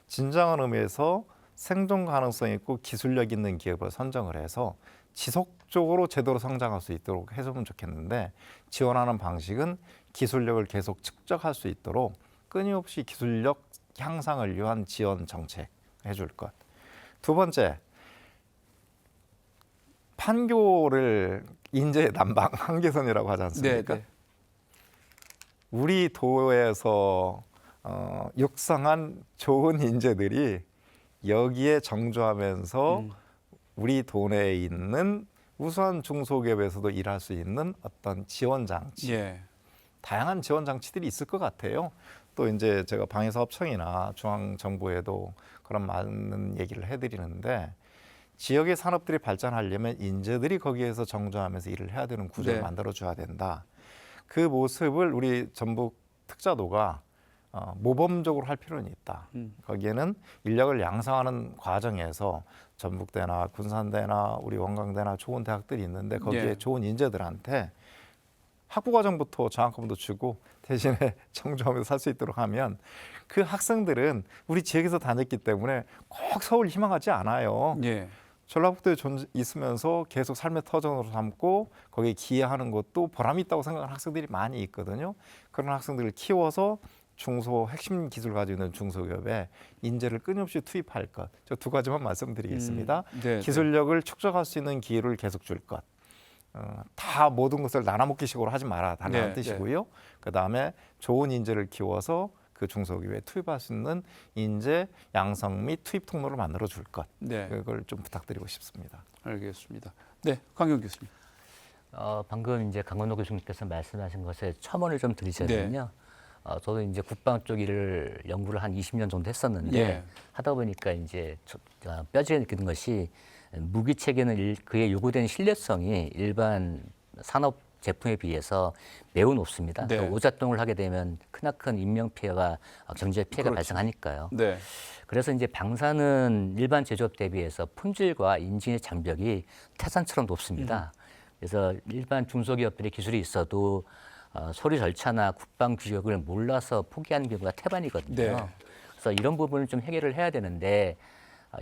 진정한 의미에서 생존 가능성 있고 기술력 있는 기업을 선정을 해서 지속적으로 제대로 성장할 수 있도록 해주면 좋겠는데 지원하는 방식은 기술력을 계속 축적할 수 있도록 끊임없이 기술력 향상을 위한 지원 정책 해줄 것. 두 번째, 판교를 인재의 난방 한계선이라고 하지 않습니까? 네. 우리 도에서 육성한 좋은 인재들이 여기에 정주하면서 우리 도내에 있는 우수한 중소기업에서도 일할 수 있는 어떤 지원 장치, 다양한 지원 장치들이 있을 것 같아요. 또 이제 제가 방위사업청이나 중앙정부에도 그런 많은 얘기를 해드리는데 지역의 산업들이 발전하려면 인재들이 거기에서 정주하면서 일을 해야 되는 구조를 만들어줘야 된다. 그 모습을 우리 전북 특자도가 모범적으로 할 필요는 있다. 거기에는 인력을 양성하는 과정에서 전북대나 군산대나 우리 원광대나 좋은 대학들이 있는데 거기에 좋은 인재들한테 학부과정부터 장학금도 주고 대신에 정주하면서 살 수 있도록 하면 그 학생들은 우리 지역에서 다녔기 때문에 꼭 서울 희망하지 않아요. 전라북도에 있으면서 계속 삶의 터전으로 삼고 거기에 기여하는 것도 보람이 있다고 생각하는 학생들이 많이 있거든요. 그런 학생들을 키워서 중소 핵심 기술 가지고 있는 중소기업에 인재를 끊임없이 투입할 것. 저 두 가지만 말씀드리겠습니다. 기술력을 축적할 수 있는 기회를 계속 줄 것. 다 모든 것을 나눠먹기식으로 하지 마라 달라는 뜻이고요. 그다음에 좋은 인재를 키워서 그 중소기업에 투입할 수 있는 인재 양성 및 투입 통로를 만들어 줄 것. 네. 그걸 좀 부탁드리고 싶습니다. 알겠습니다. 네, 강경 교수님. 방금 이제 강건호 교수님께서 말씀하신 것에 첨언을 좀 드리자면요. 저도 이제 국방 쪽 일을 연구를 한 20년 정도 했었는데 예. 하다 보니까 이제 뼈저리게 느끼는 것이 무기 체계는 그에 요구되는 신뢰성이 일반 산업 제품에 비해서 매우 높습니다. 네. 또 오작동을 하게 되면 크나큰 인명 피해가 경제 피해가 그렇죠. 발생하니까요. 네. 그래서 이제 방사는 일반 제조업 대비해서 품질과 인진의 장벽이 태산처럼 높습니다. 그래서 일반 중소기업들의 기술이 있어도 소리 절차나 국방 규격을 몰라서 포기하는 경우가 태반이거든요. 네. 그래서 이런 부분을 좀 해결을 해야 되는데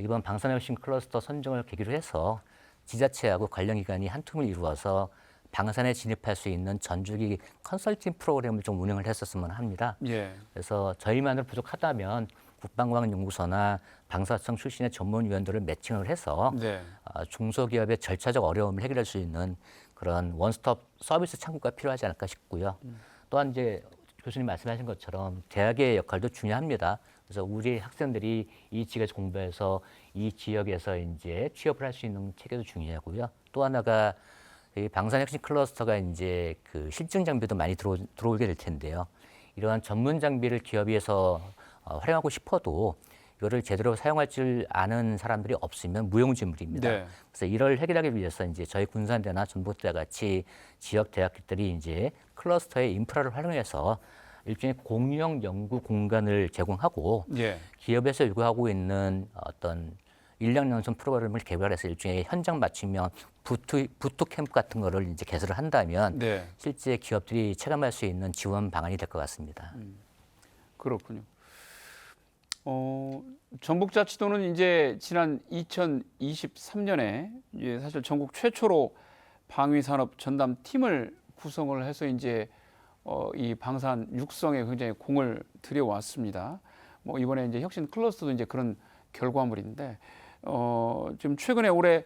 이번 방사능혁신 클러스터 선정을 계기로 해서 지자체하고 관련 기관이 한 tum을 이루어서 방산에 진입할 수 있는 전주기 컨설팅 프로그램을 좀 운영을 했었으면 합니다. 예. 그래서 저희만으로 부족하다면 국방과학연구소나 방사청 출신의 전문위원들을 매칭을 해서 네. 중소기업의 절차적 어려움을 해결할 수 있는 그런 원스톱 서비스 창구가 필요하지 않을까 싶고요. 또한 이제 교수님 말씀하신 것처럼 대학의 역할도 중요합니다. 그래서 우리 학생들이 이 지역에서 공부해서 이 지역에서 이제 취업을 할 수 있는 체계도 중요하고요. 또 하나가 이 방산혁신 클러스터가 이제 그 실증 장비도 많이 들어오게 될 텐데요. 이러한 전문 장비를 기업에서 활용하고 싶어도 이거를 제대로 사용할 줄 아는 사람들이 없으면 무용지물입니다. 네. 그래서 이를 해결하기 위해서 이제 저희 군산대나 전북대 같이 지역 대학들이 이제 클러스터의 인프라를 활용해서 일종의 공유형 연구 공간을 제공하고 예. 기업에서 요구하고 있는 어떤 인력 양성 프로그램을 개발해서 일종의 현장 맞춤형 부트 캠프 같은 거를 이제 개설을 한다면 네. 실제 기업들이 체감할 수 있는 지원 방안이 될 것 같습니다. 그렇군요. 전북자치도는 이제 지난 2023년에 이제 사실 전국 최초로 방위산업 전담 팀을 구성을 해서 이제 이 방산 육성에 굉장히 공을 들여왔습니다. 뭐 이번에 이제 혁신 클러스터도 이제 그런 결과물인데 지금 최근에 올해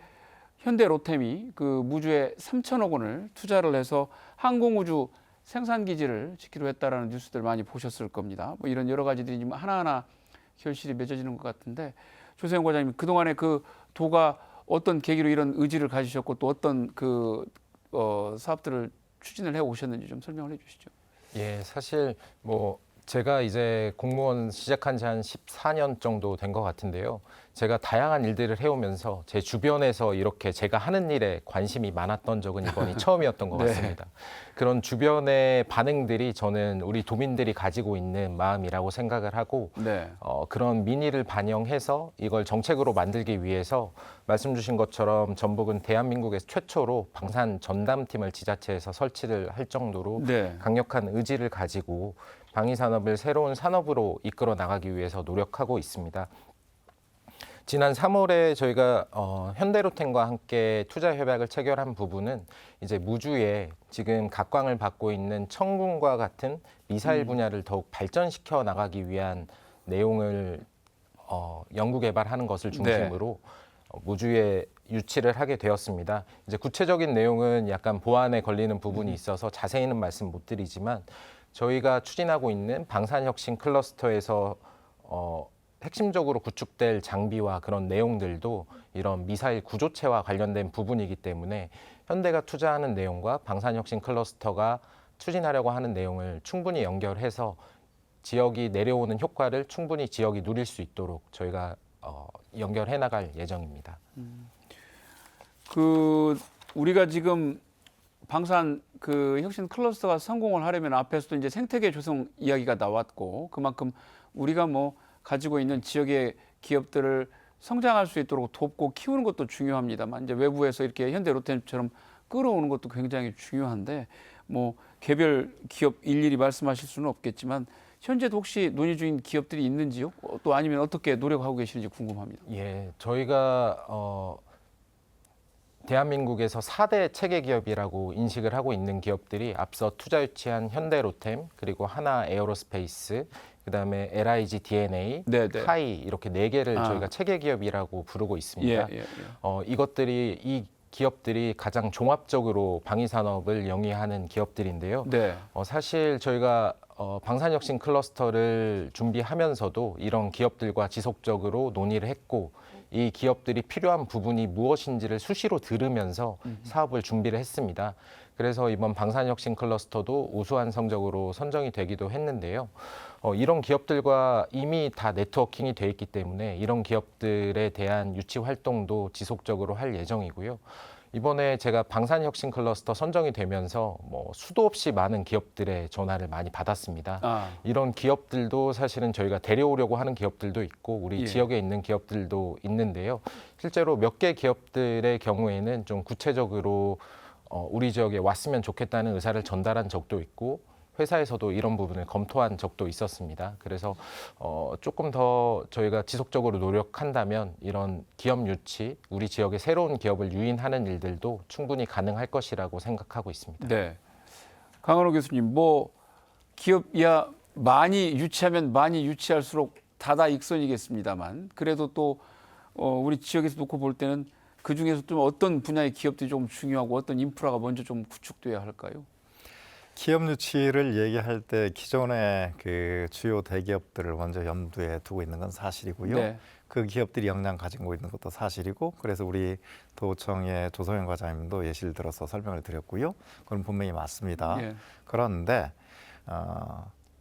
현대 로템이 그 무주에 3천억 원을 투자를 해서 항공우주 생산 기지를 짓기로 했다라는 뉴스들 많이 보셨을 겁니다. 뭐 이런 여러 가지들이 지금 하나하나 결실이 맺어지는 것 같은데 조세영 과장님 그동안에 그 도가 어떤 계기로 이런 의지를 가지셨고 또 어떤 그 사업들을 추진을 해 오셨는지 좀 설명을 해 주시죠. 예, 사실 뭐 제가 이제 공무원 시작한 지 한 14년 정도 된 것 같은데요. 제가 다양한 일들을 해오면서 제 주변에서 이렇게 제가 하는 일에 관심이 많았던 적은 이번이 처음이었던 것 네. 같습니다. 그런 주변의 반응들이 저는 우리 도민들이 가지고 있는 마음이라고 생각을 하고 네. 그런 민의를 반영해서 이걸 정책으로 만들기 위해서 말씀 주신 것처럼 전북은 대한민국에서 최초로 방산 전담팀을 지자체에서 설치를 할 정도로 네. 강력한 의지를 가지고 방위산업을 새로운 산업으로 이끌어 나가기 위해서 노력하고 있습니다. 지난 3월에 저희가 현대로템과 함께 투자 협약을 체결한 부분은 이제 무주에 지금 각광을 받고 있는 청군과 같은 미사일 분야를 더욱 발전시켜 나가기 위한 내용을 연구 개발하는 것을 중심으로 무주에 유치를 하게 되었습니다. 이제 구체적인 내용은 약간 보안에 걸리는 부분이 있어서 자세히는 말씀 못 드리지만 저희가 추진하고 있는 방산혁신 클러스터에서 핵심적으로 구축될 장비와 그런 내용들도 이런 미사일 구조체와 관련된 부분이기 때문에 현대가 투자하는 내용과 방산혁신 클러스터가 추진하려고 하는 내용을 충분히 연결해서 지역이 내려오는 효과를 충분히 지역이 누릴 수 있도록 저희가 연결해 나갈 예정입니다. 그 우리가 지금 방산 그 혁신 클러스터가 성공을 하려면 앞에서도 이제 생태계 조성 이야기가 나왔고 그만큼 우리가 뭐 가지고 있는 지역의 기업들을 성장할 수 있도록 돕고 키우는 것도 중요합니다만 이제 외부에서 이렇게 현대 로템처럼 끌어오는 것도 굉장히 중요한데 뭐 개별 기업 일일이 말씀하실 수는 없겠지만 현재도 혹시 논의 중인 기업들이 있는지요? 또 아니면 어떻게 노력하고 계시는지 궁금합니다. 예, 저희가 대한민국에서 4대 체계 기업이라고 인식을 하고 있는 기업들이 앞서 투자 유치한 현대로템 그리고 하나 에어로스페이스 그다음에 LIG DNA, 네네. 카이 이렇게 4개를 저희가 체계 기업이라고 부르고 있습니다. 예. 이것들이 이 기업들이 가장 종합적으로 방위산업을 영위하는 기업들인데요. 네. 사실 저희가 방산혁신 클러스터를 준비하면서도 이런 기업들과 지속적으로 논의를 했고 이 기업들이 필요한 부분이 무엇인지를 수시로 들으면서 사업을 준비를 했습니다. 그래서 이번 방산혁신 클러스터도 우수한 성적으로 선정이 되기도 했는데요. 이런 기업들과 이미 다 네트워킹이 돼 있기 때문에 이런 기업들에 대한 유치 활동도 지속적으로 할 예정이고요. 이번에 제가 방산혁신 클러스터 선정이 되면서 수도 없이 많은 기업들의 전화를 많이 받았습니다. 이런 기업들도 사실은 저희가 데려오려고 하는 기업들도 있고 우리 예. 지역에 있는 기업들도 있는데요. 실제로 몇 개 기업들의 경우에는 좀 구체적으로 우리 지역에 왔으면 좋겠다는 의사를 전달한 적도 있고 회사에서도 이런 부분을 검토한 적도 있었습니다. 그래서 조금 더 저희가 지속적으로 노력한다면 이런 기업 유치, 우리 지역의 새로운 기업을 유인하는 일들도 충분히 가능할 것이라고 생각하고 있습니다. 네. 강은호 교수님, 뭐 기업이야 많이 유치하면 많이 유치할수록 다다익선이겠습니다만 그래도 또 우리 지역에서 놓고 볼 때는 그 중에서 좀 어떤 분야의 기업들이 좀 중요하고 어떤 인프라가 먼저 좀 구축돼야 할까요? 기업 유치를 얘기할 때 기존의 그 주요 대기업들을 먼저 염두에 두고 있는 건 사실이고요. 네. 그 기업들이 역량 가지고 있는 것도 사실이고 그래서 우리 도청의 조성현 과장님도 예시를 들어서 설명을 드렸고요. 그건 분명히 맞습니다. 예. 그런데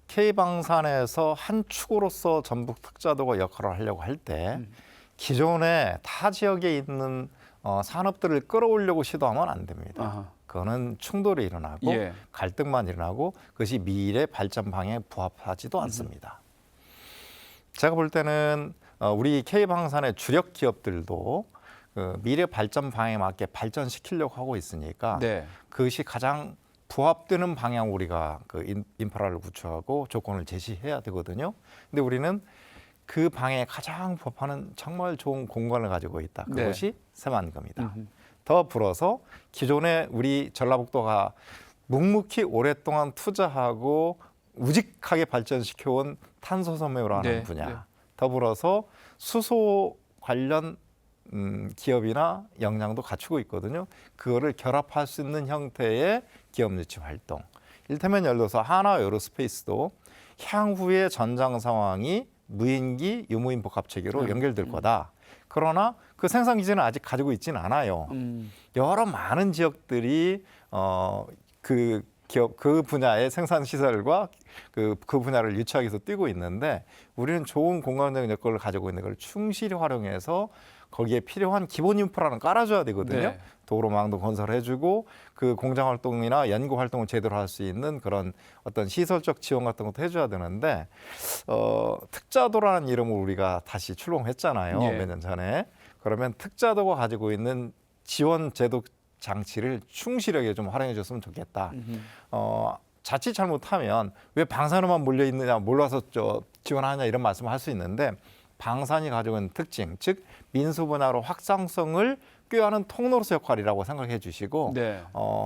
K방산에서 한 축으로서 전북 특자도가 역할을 하려고 할 때 기존의 타 지역에 있는 산업들을 끌어오려고 시도하면 안 됩니다. 아하. 그거는 충돌이 일어나고 예. 갈등만 일어나고 그것이 미래 발전 방향에 부합하지도 않습니다. 제가 볼 때는 우리 K방산의 주력 기업들도 그 미래 발전 방향에 맞게 발전시키려고 하고 있으니까 네. 그것이 가장 부합되는 방향 우리가 그 인프라를 구축하고 조건을 제시해야 되거든요. 근데 우리는 그 방향에 가장 부합하는 정말 좋은 공간을 가지고 있다. 그것이 새만금이다. 더 불어서 기존에 우리 전라북도가 묵묵히 오랫동안 투자하고 우직하게 발전시켜온 탄소섬유라는 네, 분야. 네. 더불어서 수소 관련 기업이나 역량도 갖추고 있거든요. 그거를 결합할 수 있는 형태의 기업 유치 활동. 이를테면 예를 들어서 하나 에어로스페이스도 향후의 전장 상황이 무인기, 유무인 복합 체계로 연결될 거다. 그러나 그 생산 기지는 아직 가지고 있지는 않아요. 여러 많은 지역들이 그 기업 그 분야의 생산 시설과 그 분야를 유치하기 위해서 뛰고 있는데 우리는 좋은 공간적 여건을 가지고 있는 걸 충실히 활용해서 거기에 필요한 기본 인프라는 깔아줘야 되거든요. 네. 도로망도 건설해주고 그 공장 활동이나 연구 활동을 제대로 할 수 있는 그런 어떤 시설적 지원 같은 것도 해줘야 되는데 특자도라는 이름을 우리가 다시 출범했잖아요. 예. 몇 년 전에. 그러면 특자도가 가지고 있는 지원 제도 장치를 충실하게 좀 활용해 줬으면 좋겠다. 자칫 잘못하면 왜 방산으로만 몰려 있느냐, 몰라서 지원하냐 이런 말씀을 할 수 있는데 방산이 가지고 있는 특징, 즉 민수 분야로 확장성을 꾀하는 통로로서 역할이라고 생각해 주시고 네.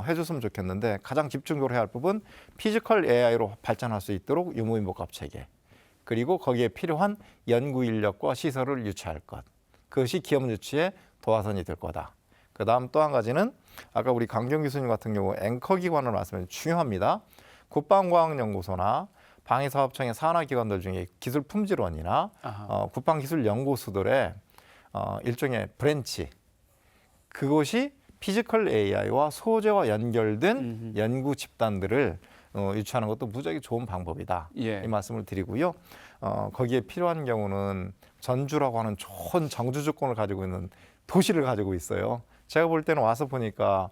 해줬으면 좋겠는데 가장 집중적으로 해야 할 부분 피지컬 AI로 발전할 수 있도록 유무인 복합 체계 그리고 거기에 필요한 연구 인력과 시설을 유치할 것 그것이 기업 유치의 도화선이 될 거다. 그다음 또 한 가지는 아까 우리 강경 교수님 같은 경우 앵커 기관을 말씀해 중요합니다. 국방과학연구소나 방위사업청의 산하기관들 중에 기술품질원이나 국방기술연구소들의 일종의 브랜치 그것이 피지컬 AI와 소재와 연결된 연구 집단들을 유치하는 것도 무지하게 좋은 방법이다. 예. 이 말씀을 드리고요. 거기에 필요한 경우는 전주라고 하는 좋은 정주 조건을 가지고 있는 도시를 가지고 있어요. 제가 볼 때는 와서 보니까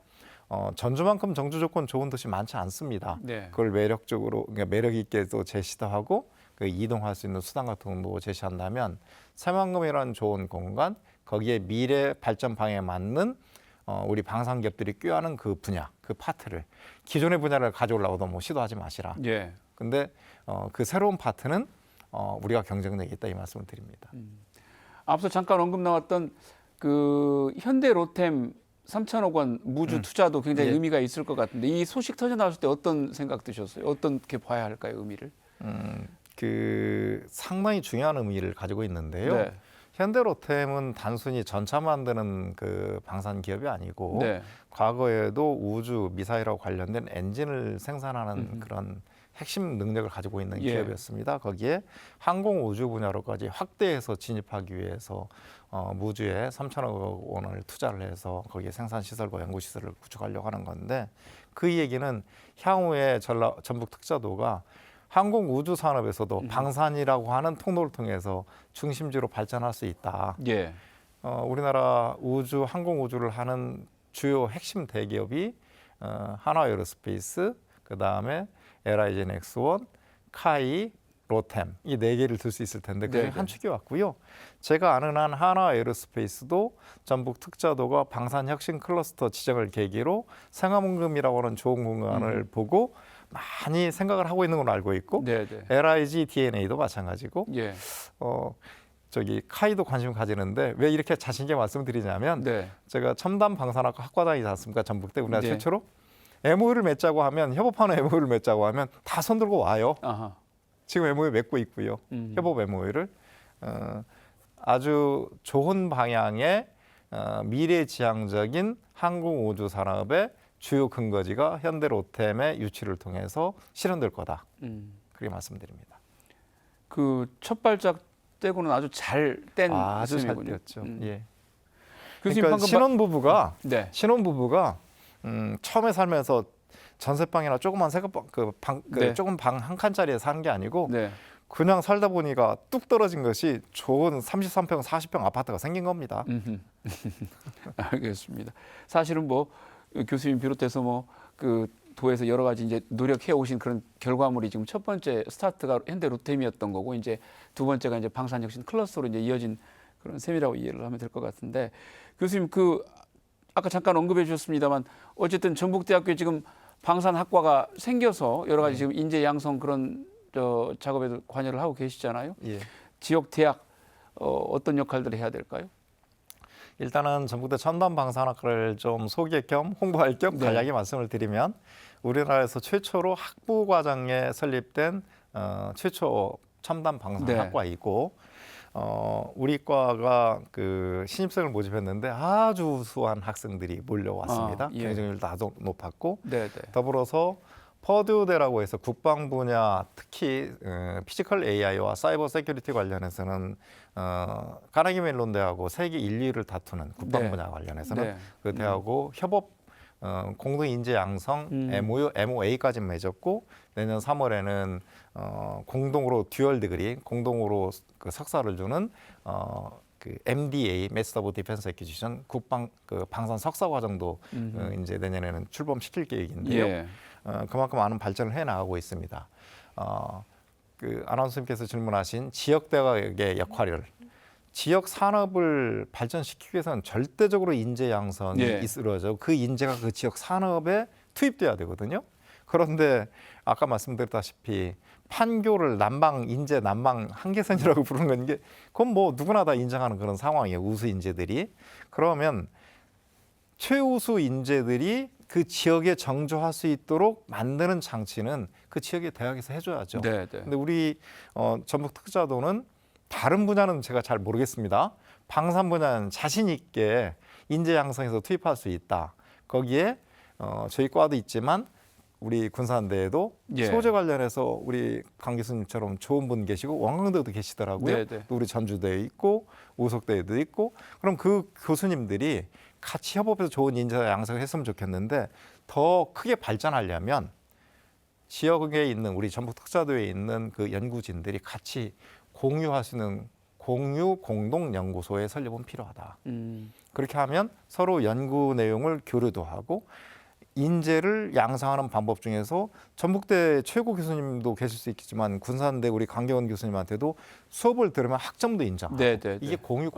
전주만큼 정주 조건 좋은 도시 많지 않습니다. 네. 그걸 매력적으로 그러니까 매력 있게 또 제시도 하고 그 이동할 수 있는 수단 같은 것도 제시한다면 새만금이라는 좋은 공간 거기에 미래 발전 방향에 맞는 우리 방산 기업들이 꾀하는 그 분야, 그 파트를 기존의 분야를 가져오려고 너무 시도하지 마시라. 예. 근데 그 새로운 파트는 우리가 경쟁력이 있다 이 말씀을 드립니다. 앞서 잠깐 언급 나왔던 그 현대 로템 3천억 원 무주 투자도 굉장히 예. 의미가 있을 것 같은데 이 소식 터져 나왔을 때 어떤 생각 드셨어요? 어떻게 봐야 할까요, 의미를? 그 상당히 중요한 의미를 가지고 있는데요. 네. 현대로템은 단순히 전차 만드는 그 방산 기업이 아니고 네. 과거에도 우주 미사일하고 관련된 엔진을 생산하는 그런 핵심 능력을 가지고 있는 예. 기업이었습니다. 거기에 항공 우주 분야로까지 확대해서 진입하기 위해서 무주에 3천억 원을 투자를 해서 거기에 생산 시설과 연구 시설을 구축하려고 하는 건데 그 얘기는 향후에 전북 특자도가 항공 우주 산업에서도 방산이라고 하는 통로를 통해서 중심지로 발전할 수 있다. 예. 우리나라 우주 항공 우주를 하는 주요 핵심 대기업이 한화에어로스페이스, 그 다음에 LIG 넥스원, 카이, 로템 이 네 개를 들 수 있을 텐데 그중에 네, 한 축이 왔고요. 제가 아는 한 한화에어로스페이스도 전북 특자도가 방산혁신 클러스터 지정을 계기로 상암원금이라고 하는 좋은 공간을 보고 많이 생각을 하고 있는 걸로 알고 있고 네, 네. LIG DNA도 마찬가지고 예. 카이도 관심 가지는데 왜 이렇게 자신 있게 말씀드리냐면 네. 제가 첨단 방산학과 학과장이지 않습니까? 전북대 우리나라 네. 최초로 MOU를 맺자고 하면 협업하는 MOU를 맺자고 하면 다 손들고 와요. 아하. 지금 MOU 맺고 있고요. 협업 MOU를 아주 좋은 방향의 미래지향적인 항공우주 산업의 주요 근거지가 현대로템의 유치를 통해서 실현될 거다. 그렇게 말씀드립니다. 그 첫 발짝 떼고는 아주 잘 뗀 아주 잘 셈이군요. 되었죠. 예. 교수님 그러니까 방금 신혼부부가 네. 처음에 살면서 전세방이나 조그만 새거방 네. 조금 방 한 칸짜리에 사는 게 아니고 네. 그냥 살다 보니까 뚝 떨어진 것이 좋은 33평, 40평 아파트가 생긴 겁니다. 알겠습니다. 사실은 뭐 교수님 비롯해서 뭐 그 도에서 여러 가지 이제 노력해 오신 그런 결과물이 지금 첫 번째 스타트가 현대로템이었던 거고 이제 두 번째가 이제 방산혁신 클러스터로 이제 이어진 그런 셈이라고 이해를 하면 될 것 같은데 교수님 그 아까 잠깐 언급해 주셨습니다만 어쨌든 전북대학교에 지금 방산학과가 생겨서 여러 가지 지금 인재 양성 그런 작업에도 관여를 하고 계시잖아요. 예. 지역 대학 어떤 역할들을 해야 될까요? 일단은 전북대 첨단방산학과를 좀 소개 겸 홍보할 겸 네. 간략히 말씀을 드리면 우리나라에서 최초로 학부 과정에 설립된 최초 첨단방산학과이고 우리 과가 그 신입생을 모집했는데 아주 우수한 학생들이 몰려왔습니다. 예. 경쟁률도 아주 높았고 네, 네. 더불어서 퍼듀대라고 해서 국방 분야 특히 피지컬 AI와 사이버 세큐리티 관련해서는 카네기 멜론 대하고 세계 1, 2위를 다투는 국방 네. 분야 관련해서는 네. 그 대하고 협업 공동 인재 양성 MOA까지 맺었고 내년 3월에는 공동으로 듀얼 디그리 공동으로 그 석사를 주는 그 MDA Master of Defense Acquisition 국방 그 방산 석사 과정도 이제 내년에는 출범시킬 계획인데요. 예. 그만큼 많은 발전을 해 나가고 있습니다. 그 아나운서님께서 질문하신 지역 대학의 역할을 지역 산업을 발전시키기 위해서는 절대적으로 인재 양성이 예. 이루어져 그 인재가 그 지역 산업에 투입돼야 되거든요. 그런데 아까 말씀드렸다시피 판교를 인재 난방 한계선이라고 부르는 건 이게 그건 뭐 누구나 다 인정하는 그런 상황이에요. 우수 인재들이. 그러면 최우수 인재들이 그 지역에 정조할 수 있도록 만드는 장치는 그 지역의 대학에서 해줘야죠. 네, 네. 근데 우리 전북 특자도는 다른 분야는 제가 잘 모르겠습니다. 방산 분야는 자신 있게 인재 양성에서 투입할 수 있다. 거기에 저희 과도 있지만 우리 군산대에도 예. 소재 관련해서 우리 강 교수님처럼 좋은 분 계시고 원광대도 계시더라고요. 네, 네. 또 우리 전주대에 있고 우석대에도 있고 그럼 그 교수님들이 같이 협업해서 좋은 인재 양성을 했으면 좋겠는데 더 크게 발전하려면 지역에 있는 우리 전북 특자도에 있는 그 연구진들이 같이 공유할 수 있는 공유 공동 연구소의 설립은 필요하다. 그렇게 하면 서로 연구 내용을 교류도 하고 인재를 양성하는 방법 중에서 전북대 최고 교수님도 계실 수 있겠지만 군산대 우리 강경원 교수님한테도 수업을 들으면 학점도 인정하고 네, 네, 네. 이게 공유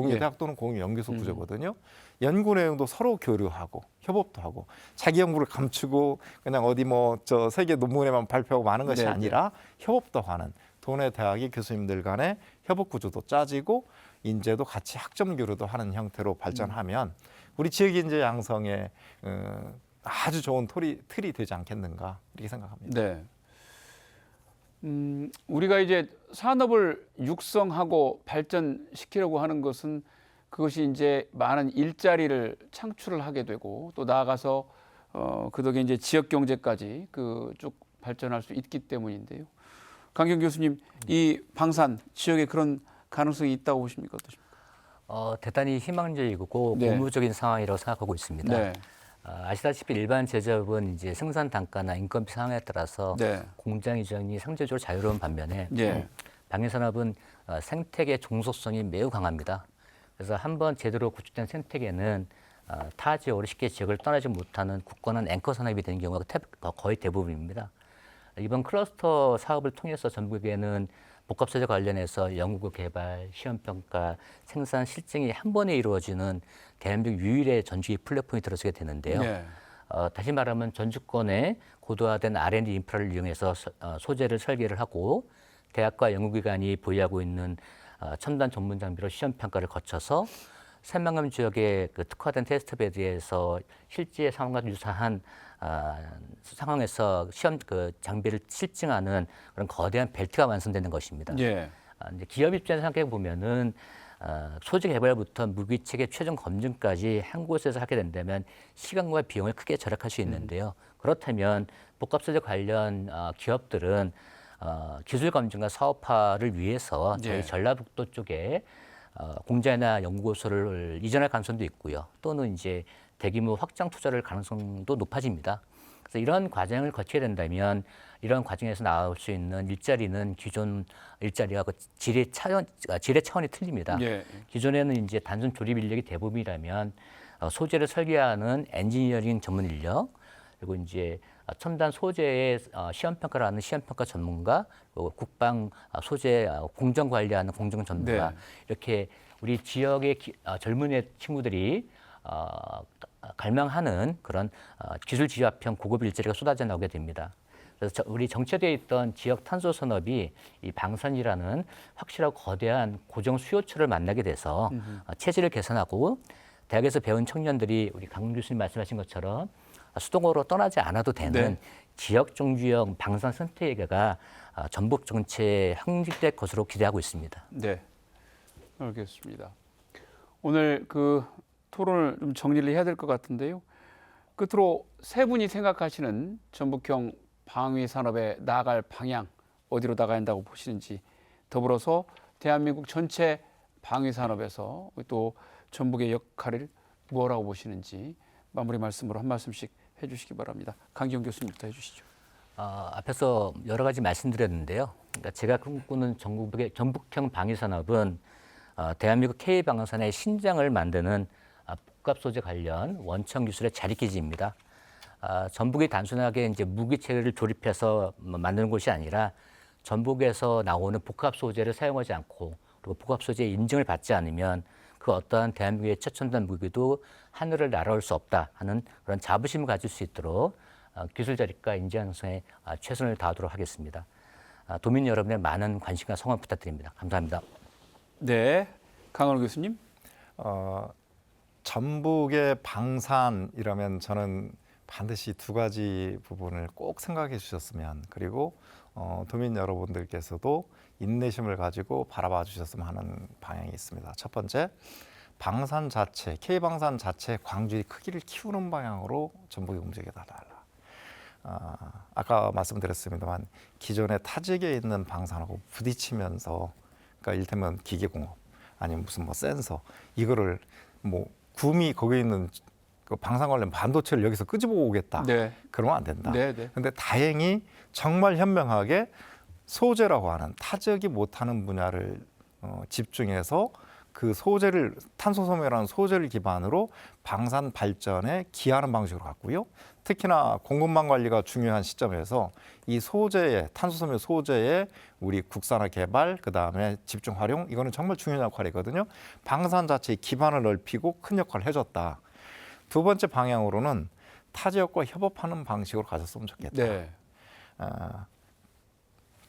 예. 대학 또는 공유 연구소 구조거든요. 연구 내용도 서로 교류하고 협업도 하고 자기 연구를 감추고 그냥 어디 뭐 저 세계 논문에만 발표하고 마는 것이 네, 아니라 협업도 하는 도내 대학의 교수님들 간의 협업 구조도 짜지고 인재도 같이 학점 교류도 하는 형태로 발전하면 우리 지역 인재 양성에 아주 좋은 틀이 되지 않겠는가 이렇게 생각합니다. 네. 우리가 이제 산업을 육성하고 발전시키려고 하는 것은 그것이 이제 많은 일자리를 창출을 하게 되고 또 나아가서 그 덕에 이제 지역 경제까지 그 쭉 발전할 수 있기 때문인데요. 강경 교수님, 이 방산 지역에 그런 가능성이 있다고 보십니까? 어떠십니까? 대단히 희망적이고 네. 고무적인 상황이라고 생각하고 있습니다. 네. 아시다시피 일반 제조업은 이제 생산 단가나 인건비 상황에 따라서 네. 공장 이전이 상대적으로 자유로운 반면에 예. 방위산업은 생태계 종속성이 매우 강합니다. 그래서 한번 제대로 구축된 생태계는 타 지역으로 쉽게 지역을 떠나지 못하는 굳건한 앵커 산업이 되는 경우가 거의 대부분입니다. 이번 클러스터 사업을 통해서 전북에는 복합소재 관련해서 연구 개발, 시험평가, 생산 실증이 한 번에 이루어지는 대한민국 유일의 전주기 플랫폼이 들어서게 되는데요. 예. 다시 말하면 전주권에 고도화된 R&D 인프라를 이용해서 소재를 설계를 하고 대학과 연구기관이 보유하고 있는 첨단 전문 장비로 시험평가를 거쳐서 새만금 지역의 그 특화된 테스트베드에서 실제 상황과 유사한 상황에서 시험 그 장비를 실증하는 그런 거대한 벨트가 완성되는 것입니다. 예. 이제 기업 입장에서 생각해 보면은 소재 개발부터 무기 체계 최종 검증까지 한 곳에서 하게 된다면 시간과 비용을 크게 절약할 수 있는데요. 그렇다면 복합소재 관련 기업들은 기술 검증과 사업화를 위해서 저희 예. 전라북도 쪽에 공장이나 연구소를 이전할 가능성도 있고요. 또는 이제 대규모 확장 투자를 가능성도 높아집니다. 그래서 이런 과정을 거치게 된다면 이런 과정에서 나올 수 있는 일자리는 기존 일자리와 그 질의 차원이 틀립니다. 예. 기존에는 이제 단순 조립 인력이 대부분이라면 소재를 설계하는 엔지니어링 전문 인력 그리고 이제 첨단 소재의 시험 평가를 하는 시험 평가 전문가, 그리고 국방 소재 공정 관리하는 공정 전문가 네. 이렇게 우리 지역의 젊은 친구들이 갈망하는 그런 기술 지화형 고급 일자리가 쏟아져 나오게 됩니다. 그래서 우리 정체되어 있던 지역 탄소 산업이 이 방산이라는 확실하고 거대한 고정 수요처를 만나게 돼서 체질을 개선하고 대학에서 배운 청년들이 우리 강 교수님 말씀하신 것처럼 수동으로 떠나지 않아도 되는 네. 지역 종주형 방산 생태계가 전북 정체에 확립될 것으로 기대하고 있습니다. 네. 알겠습니다. 오늘 그 토론을 좀 정리를 해야 될 것 같은데요. 끝으로 세 분이 생각하시는 전북형 방위 산업에 나아갈 방향 어디로 나가야 한다고 보시는지, 더불어서 대한민국 전체 방위 산업에서 또 전북의 역할을 무엇라고 보시는지 마무리 말씀으로 한 말씀씩 해주시기 바랍니다. 강기영 교수님부터 해주시죠. 앞에서 여러 가지 말씀드렸는데요. 그러니까 제가 꿈꾸는 전북형 방위 산업은 대한민국 K 방산의 신장을 만드는 복합 소재 관련 원천 기술의 자리기지입니다. 전북이 단순하게 이제 무기 체계를 조립해서 만드는 곳이 아니라 전북에서 나오는 복합 소재를 사용하지 않고 그리고 복합 소재의 인증을 받지 않으면 그 어떠한 대한민국의 최첨단 무기도 하늘을 날아올 수 없다 하는 그런 자부심을 가질 수 있도록 기술 자립과 인재 양성에 최선을 다하도록 하겠습니다. 도민 여러분의 많은 관심과 성원 부탁드립니다. 감사합니다. 네, 강원우 교수님. 전북의 방산이라면 저는 반드시 두 가지 부분을 꼭 생각해 주셨으면, 그리고 도민 여러분들께서도 인내심을 가지고 바라봐 주셨으면 하는 방향이 있습니다. 첫 번째, 방산 자체, K방산 자체 광주의 크기를 키우는 방향으로 전북이 움직여야 달라. 아까 말씀드렸습니다만 기존의 타지에 있는 방산하고 부딪히면서, 그러니까 이를테면 기계공업 아니면 무슨 뭐 센서, 이거를 뭐 구미 거기에 있는 그 방산 관련 반도체를 여기서 끄집어 오겠다. 네. 그러면 안 된다. 네, 네. 근데 다행히 정말 현명하게 소재라고 하는 타적이 못하는 분야를 집중해서 그 소재를, 탄소섬유라는 소재를 기반으로 방산 발전에 기하는 방식으로 갔고요. 특히나 공급망 관리가 중요한 시점에서 이 소재의, 탄소섬유 소재의 우리 국산화 개발, 그 다음에 집중 활용, 이거는 정말 중요한 역할이거든요. 방산 자체의 기반을 넓히고 큰 역할을 해줬다. 두 번째 방향으로는 타 지역과 협업하는 방식으로 가졌으면 좋겠다. 네.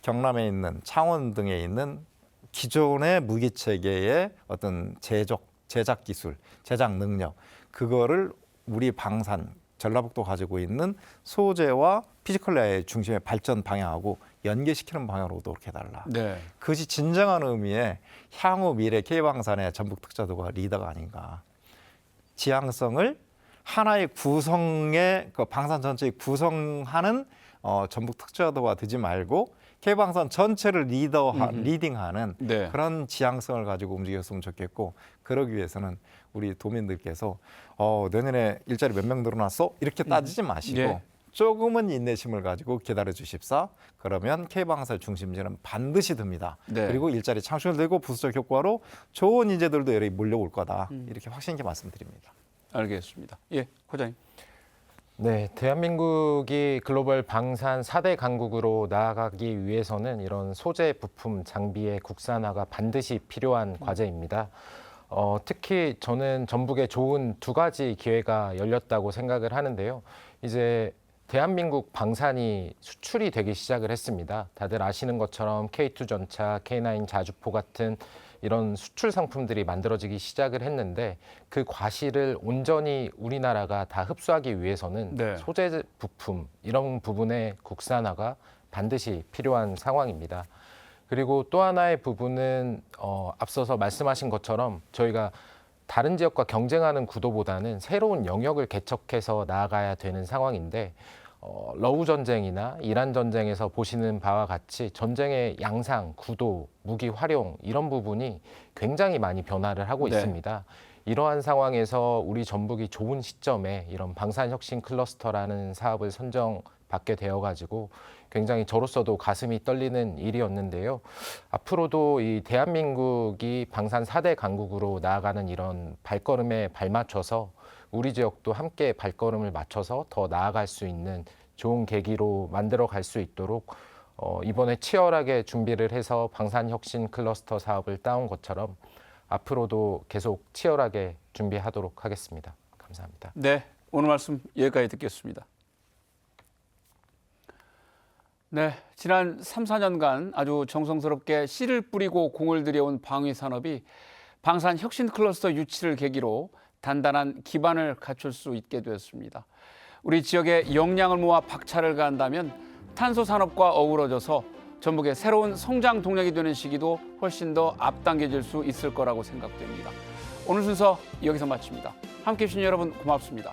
경남에 있는, 창원 등에 있는 기존의 무기 체계의 어떤 제작 기술, 제작 능력, 그거를 우리 방산, 전라북도 가지고 있는 소재와 피지컬 레이어의 중심의 발전 방향하고 연계시키는 방향으로 노력해달라. 네. 그것이 진정한 의미의 향후 미래 K방산의 전북 특자도가 리더가 아닌가. 지향성을 하나의 구성의 그 방산 전체의 구성하는 전북 특자도가 되지 말고 K방산 전체를 리딩하는 네. 그런 지향성을 가지고 움직였으면 좋겠고, 그러기 위해서는 우리 도민들께서 내년에 일자리 몇 명 늘어났어? 이렇게 따지지 마시고 예. 조금은 인내심을 가지고 기다려 주십사. 그러면 K방산의 중심지는 반드시 듭니다. 네. 그리고 일자리 창출되고 부수적 효과로 좋은 인재들도 여기 몰려올 거다. 이렇게 확신 있게 말씀드립니다. 알겠습니다. 예, 과장님. 네, 대한민국이 글로벌 방산 4대 강국으로 나아가기 위해서는 이런 소재, 부품, 장비의 국산화가 반드시 필요한 과제입니다. 특히 저는 전북에 좋은 두 가지 기회가 열렸다고 생각을 하는데요. 이제 대한민국 방산이 수출이 되기 시작을 했습니다. 다들 아시는 것처럼 K2 전차, K9 자주포 같은 이런 수출 상품들이 만들어지기 시작을 했는데, 그 과실을 온전히 우리나라가 다 흡수하기 위해서는 네. 소재 부품 이런 부분의 국산화가 반드시 필요한 상황입니다. 그리고 또 하나의 부분은 앞서서 말씀하신 것처럼 저희가 다른 지역과 경쟁하는 구도보다는 새로운 영역을 개척해서 나아가야 되는 상황인데, 러우 전쟁이나 이란 전쟁에서 보시는 바와 같이 전쟁의 양상, 구도, 무기 활용 이런 부분이 굉장히 많이 변화를 하고 네. 있습니다. 이러한 상황에서 우리 전북이 좋은 시점에 이런 방산혁신 클러스터라는 사업을 선정받게 되어가지고 굉장히 저로서도 가슴이 떨리는 일이었는데요. 앞으로도 이 대한민국이 방산 4대 강국으로 나아가는 이런 발걸음에 발맞춰서 우리 지역도 함께 발걸음을 맞춰서 더 나아갈 수 있는 좋은 계기로 만들어 갈 수 있도록 이번에 치열하게 준비를 해서 방산혁신 클러스터 사업을 따온 것처럼 앞으로도 계속 치열하게 준비하도록 하겠습니다. 감사합니다. 네, 오늘 말씀 여기까지 듣겠습니다. 네, 지난 3, 4년간 아주 정성스럽게 씨를 뿌리고 공을 들여온 방위 산업이 방산 혁신 클러스터 유치를 계기로 단단한 기반을 갖출 수 있게 되었습니다. 우리 지역의 역량을 모아 박차를 가한다면 탄소 산업과 어우러져서 전북의 새로운 성장 동력이 되는 시기도 훨씬 더 앞당겨질 수 있을 거라고 생각됩니다. 오늘 순서 여기서 마칩니다. 함께해 주신 여러분 고맙습니다.